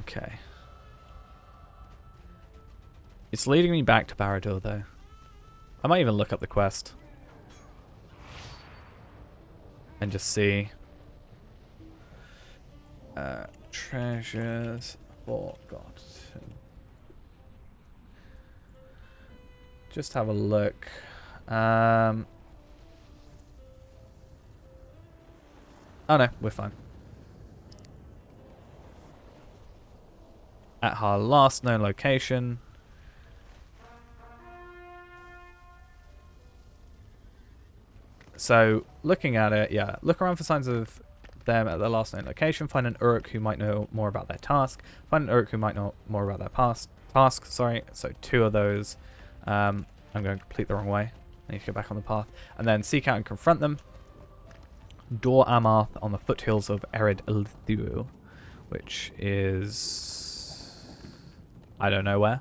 Okay. It's leading me back to Barad-dûr though. I might even look up the quest. And just see. Treasures forgotten. Just have a look. Oh no, we're fine. At our last known location. So, looking at it, yeah, look around for signs of them at their last known location. Find an Uruk who might know more about their task. Find an Uruk who might know more about their task. Sorry, so 2 of those. I'm going complete the wrong way. I need to go back on the path. And then seek out and confront them. Dor Amarth on the foothills of Ered Ilthu, which is... I don't know where.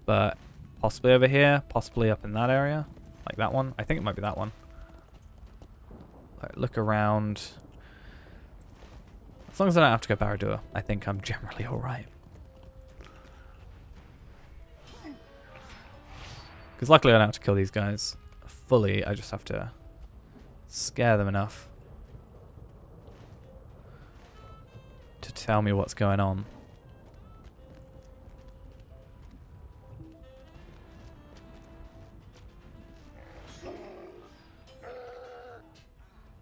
But possibly over here, possibly up in that area. Like that one. I think it might be that one. Right, look around. As long as I don't have to go Barad-dûr, I think I'm generally alright. Because luckily I don't have to kill these guys fully. I just have to scare them enough to tell me what's going on.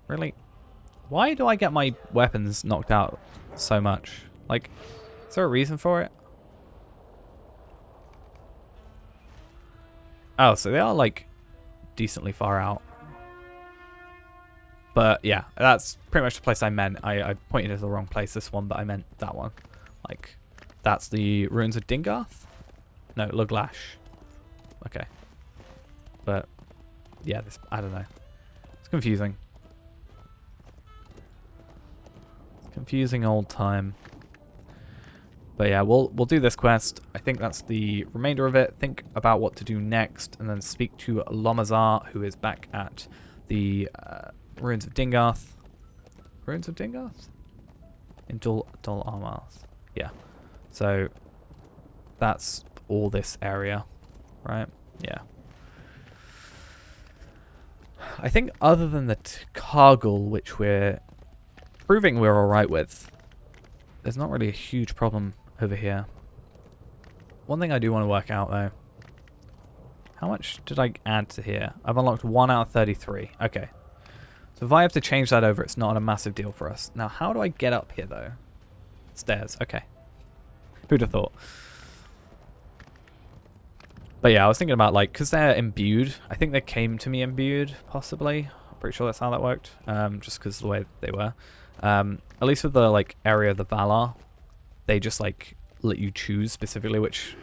Really? Why do I get my weapons knocked out so much? Like, is there a reason for it? Oh, so they are, like, decently far out. But, yeah, that's pretty much the place I meant. I pointed to the wrong place, this one, but I meant that one. Like, that's the Ruins of Dingarth? No, Luglash. Okay. But, yeah, this, I don't know. It's confusing. Confusing old time. But yeah, we'll do this quest. I think that's the remainder of it. Think about what to do next, and then speak to Lomazar, who is back at the Ruins of Dingarth. Ruins of Dingarth? In Dol Amars. Yeah. So that's all this area, right? Yeah. I think other than the Kargul, which we're proving we're alright with, there's not really a huge problem over here. One thing I do want to work out though, how much did I add to here? I've unlocked 1 out of 33. Okay. So if I have to change that over, it's not a massive deal for us. Now, how do I get up here though? Stairs. Okay. Who'd have thought? But yeah, I was thinking about, like, because they're imbued. I think they came to me imbued, possibly. I'm pretty sure that's how that worked. Just because of the way they were. At least with the, like, area of the Valar, they just, like, let you choose specifically which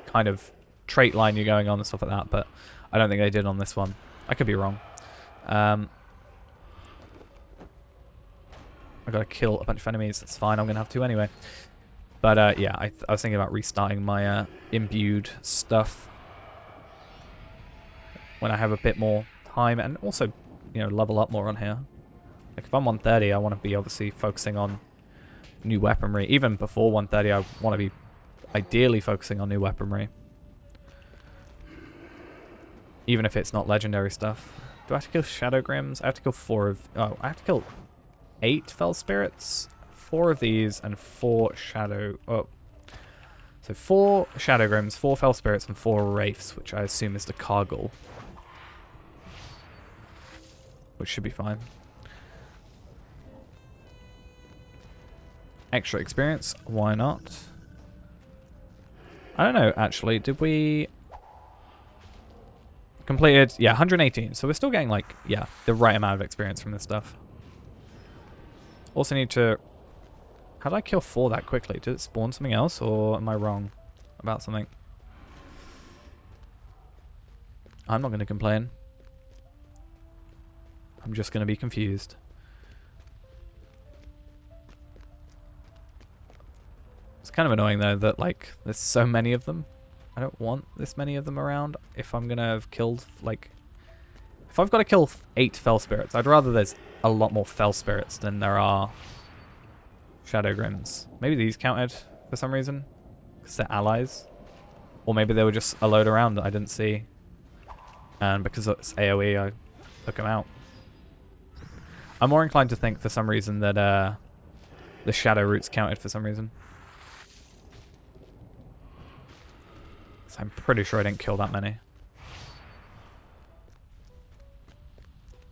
kind of trait line you're going on and stuff like that. But I don't think they did on this one. I could be wrong. I gotta kill a bunch of enemies. That's fine. I'm gonna have to anyway. But yeah, I was thinking about restarting my imbued stuff when I have a bit more time, and also, you know, level up more on here. Like if I'm 130, I want to be obviously focusing on new weaponry. Even before 130, I want to be ideally focusing on new weaponry. Even if it's not legendary stuff. Do I have to kill Shadow Grims? I have to kill 4 of... Oh, I have to kill 8 Fell Spirits? 4 of these and 4 Shadow... Oh. So 4 Shadow Grims, 4 Fell Spirits, and 4 Wraiths, which I assume is the Kargul. Which should be fine. Extra experience, why not? I don't know, actually. Did we... Completed, yeah, 118. So we're still getting, like, yeah, the right amount of experience from this stuff. Also need to... How did I kill 4 that quickly? Did it spawn something else, or am I wrong about something? I'm not going to complain. I'm just going to be confused. It's kind of annoying though that like there's so many of them. I don't want this many of them around if I'm gonna have killed like if I've got to kill 8 Fel Spirits, I'd rather there's a lot more Fel Spirits than there are Shadow Grims. Maybe these counted for some reason because they're allies, or maybe they were just a load around that I didn't see, and because it's AoE I took them out. I'm more inclined to think for some reason that the Shadow Roots counted for some reason. So I'm pretty sure I didn't kill that many.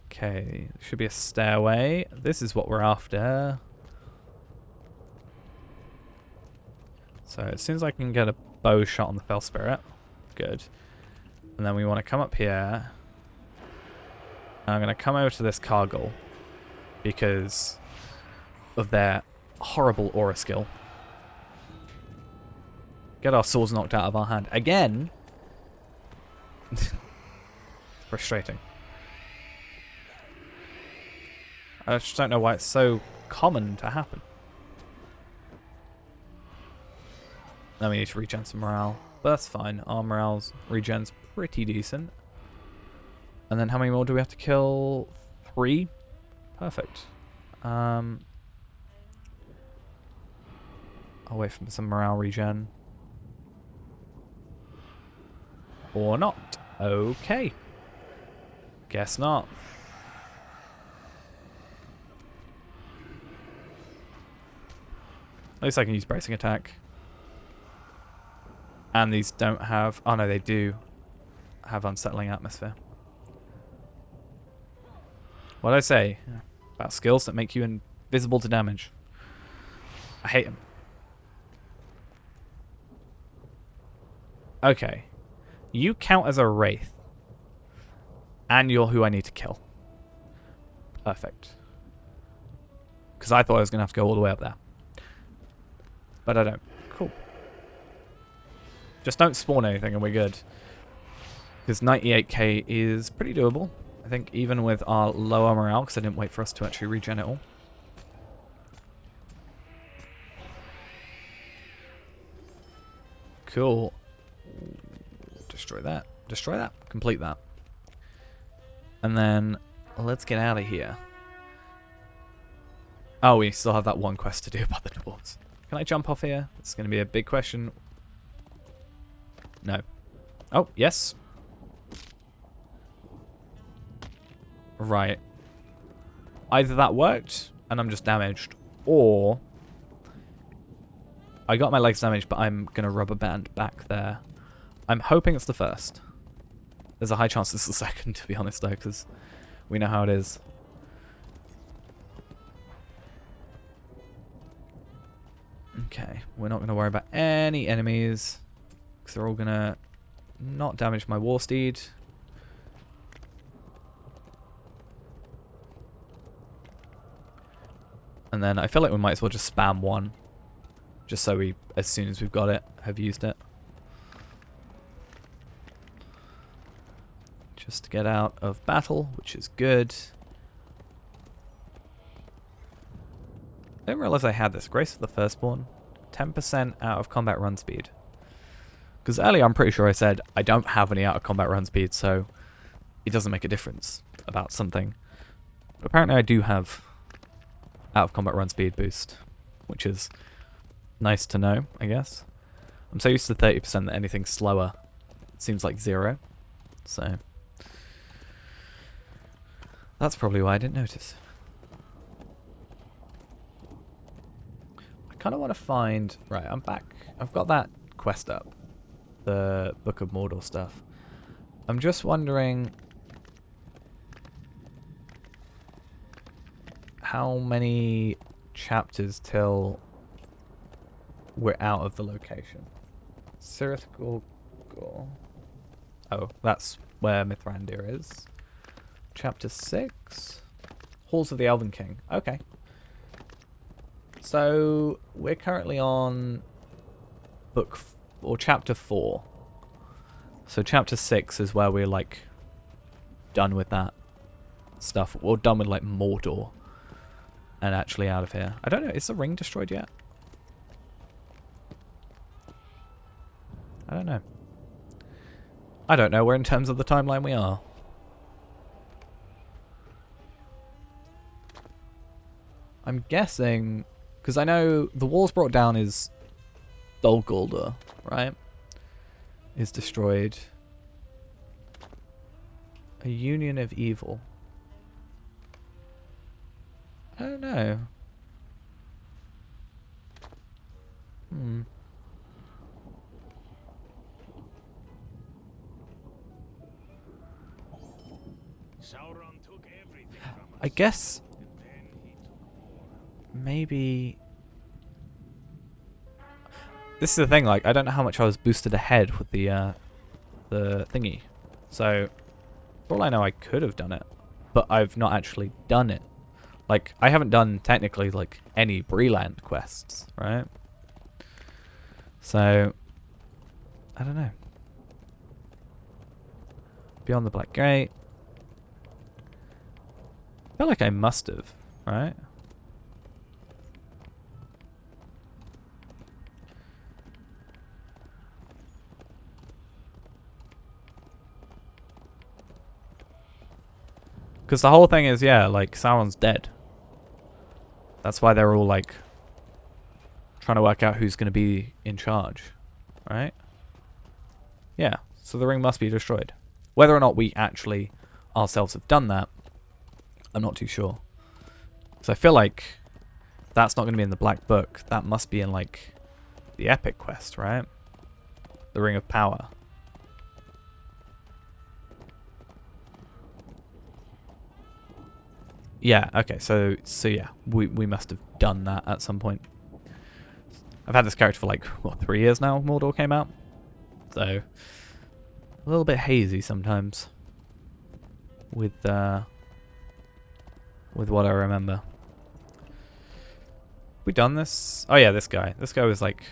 Okay, should be a stairway. This is what we're after. So as soon as I can get a bow shot on the Fel Spirit, good. And then we want to come up here. And I'm going to come over to this Cargill because of their horrible aura skill. Get our swords knocked out of our hand again. Frustrating. I just don't know why it's so common to happen. Then we need to regen some morale. But that's fine. Our morale's regen's pretty decent. And then how many more do we have to kill? 3? Perfect. I'll wait for some morale regen. Or not. Okay. Guess not. At least I can use bracing attack. And these don't have... Oh no, they do have unsettling atmosphere. What did I say about skills that make you invisible to damage? I hate them. Okay. You count as a wraith. And you're who I need to kill. Perfect. Because I thought I was going to have to go all the way up there. But I don't. Cool. Just don't spawn anything and we're good. Because 98k is pretty doable. I think even with our lower morale, because I didn't wait for us to actually regen it all. Cool. Destroy that. Destroy that. Complete that. And then let's get out of here. Oh, we still have that one quest to do about the dwarves. Can I jump off here? It's going to be a big question. No. Oh, yes. Right. Either that worked and I'm just damaged, or I got my legs damaged, but I'm going to rubber band back there. I'm hoping it's the first. There's a high chance it's the second, to be honest, though, because we know how it is. Okay, we're not going to worry about any enemies, because they're all going to not damage my war steed. And then I feel like we might as well just spam one, just so we, as soon as we've got it, have used it. Just to get out of battle, which is good. I didn't realize I had this. Grace of the Firstborn. 10% out of combat run speed. Because earlier I'm pretty sure I said I don't have any out of combat run speed, so it doesn't make a difference about something. But apparently I do have out of combat run speed boost, which is nice to know, I guess. I'm so used to 30% that anything slower seems like 0. So that's probably why I didn't notice. I kind of want to find... Right, I'm back. I've got that quest up. The Book of Mordor stuff. I'm just wondering how many chapters till we're out of the location. Cirith Ungol. Oh, that's where Mithrandir is. Chapter 6. Halls of the Elven King. Okay. So we're currently on chapter 4. So chapter 6 is where we're like done with that stuff. We're done with like Mordor and actually out of here. I don't know, is the ring destroyed yet? I don't know. I don't know where in terms of the timeline we are. I'm guessing, because I know the walls brought down is Dol Guldur, right? Is destroyed. A union of evil. I don't know. Sauron took everything from us, I guess and then he took more. maybe this is the thing, like I don't know how much I was boosted ahead with the thingy. So for all I know I could have done it, but I've not actually done it. Like I haven't done technically like any Breland quests, right? So I don't know. Beyond the Black Gate. I feel like I must have, right? Because the whole thing is, yeah, like Sauron's dead. That's why they're all like trying to work out who's going to be in charge, right? Yeah, so the ring must be destroyed. Whether or not we actually ourselves have done that, I'm not too sure. So I feel like that's not going to be in the Black Book. That must be in like the Epic quest, right? The Ring of Power. Yeah, okay, so yeah, we must have done that at some point. I've had this character for like, what, 3 years now Mordor came out? So, a little bit hazy sometimes with what I remember. We done this? Oh yeah, this guy. This guy was like,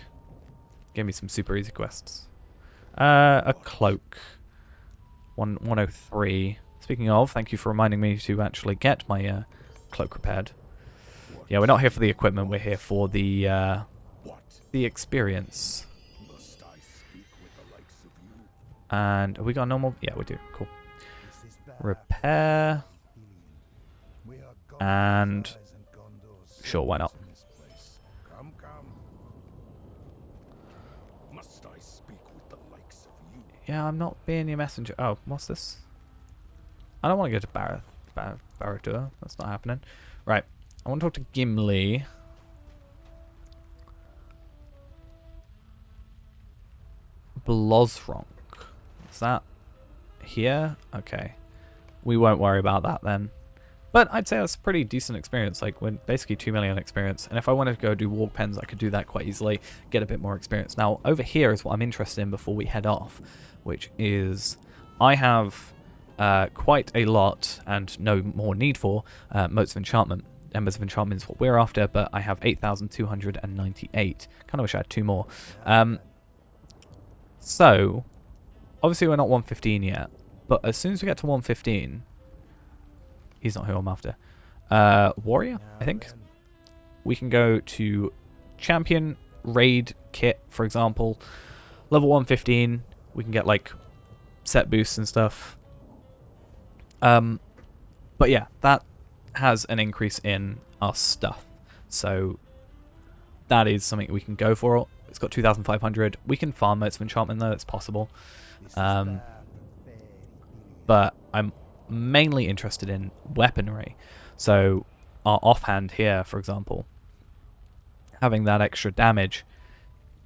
gave me some super easy quests. A cloak. 103. Speaking of, thank you for reminding me to actually get my cloak repaired. Yeah, we're not here for the equipment, we're here for the experience. Must I speak with the likes of you? And have we got a normal? Yeah, we do. Cool. This is bad. Repair. We are And Gondor's and Gondor's sure, why not? in this place. Come, come. Must I speak with the likes of you? Yeah, I'm not being your messenger. Oh, what's this? I don't want to go to Barad-dûr. That's not happening. Right. I want to talk to Gimli. Blosronk. Is that here? Okay. We won't worry about that then. But I'd say that's a pretty decent experience. Like, we're basically 2 million experience. And if I wanted to go do walk pens, I could do that quite easily. Get a bit more experience. Now, over here is what I'm interested in before we head off. Which is, I have quite a lot, and no more need for, Motes of Enchantment. Embers of Enchantment is what we're after, but I have 8,298. Kind of wish I had 2 more. So, obviously we're not 115 yet, but as soon as we get to 115, he's not who I'm after. Warrior, I think. We can go to Champion, Raid, Kit, for example. Level 115, we can get like set boosts and stuff. But yeah, that has an increase in our stuff. So that is something we can go for. It's got 2,500. We can farm Motes of Enchantment though, it's possible. This is bad from very But I'm mainly interested in weaponry. So our offhand here, for example, having that extra damage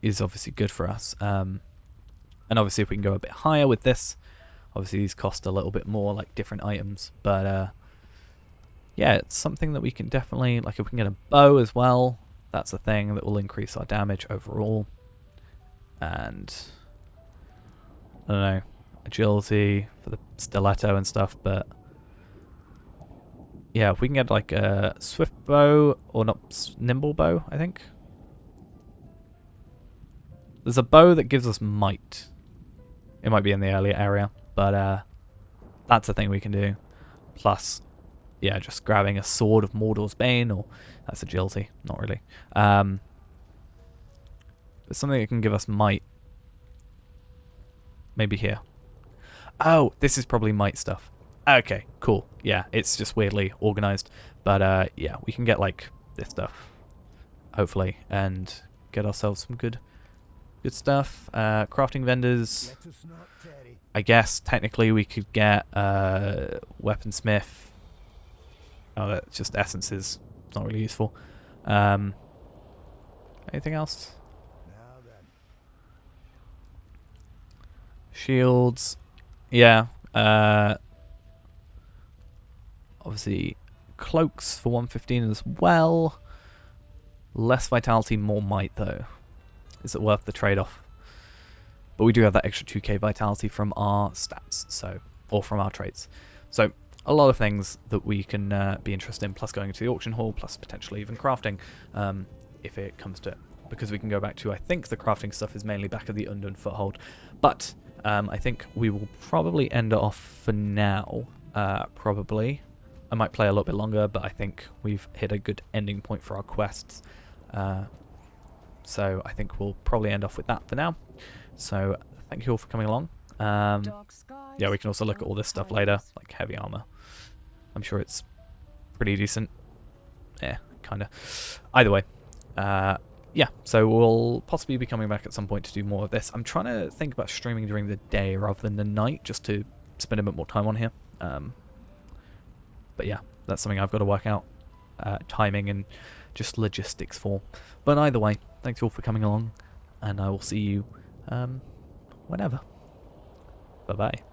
is obviously good for us. And obviously if we can go a bit higher with this, obviously these cost a little bit more, like different items. But yeah, it's something that we can definitely, like if we can get a bow as well, that's a thing that will increase our damage overall. And I don't know, agility for the stiletto and stuff, but yeah, if we can get like a swift bow, or not, nimble bow, I think. There's a bow that gives us might. It might be in the earlier area, but that's a thing we can do. Plus, yeah, just grabbing a sword of Mordor's Bane, or that's agility, not really. But something that can give us might maybe here. Oh, this is probably Might stuff. Okay, cool. Yeah, it's just weirdly organized. But yeah, we can get like this stuff, hopefully, and get ourselves some good stuff. Crafting vendors. Let us not tarry. I guess technically we could get weaponsmith. Oh, that's just essences. It's not really useful. Anything else? Now then. Shields. Yeah. Obviously, cloaks for 115 as well. Less vitality, more might though. Is it worth the trade-off? But we do have that extra 2k vitality from our stats, so, or from our traits. So a lot of things that we can be interested in, plus going to the auction hall, plus potentially even crafting, if it comes to it. Because we can go back to, I think the crafting stuff is mainly back at the Undone Foothold. But I think we will probably end it off for now. Probably. I might play a little bit longer, but I think we've hit a good ending point for our quests. So I think we'll probably end off with that for now. So thank you all for coming along. Dark skies, Yeah, we can also look at all this stuff later, like heavy armor. I'm sure it's pretty decent. Yeah, kind of. Either way, yeah, so we'll possibly be coming back at some point to do more of this. I'm trying to think about streaming during the day rather than the night, just to spend a bit more time on here. But yeah, that's something I've got to work out timing and just logistics for. But either way, thanks all for coming along, and I will see you whenever. Bye-bye.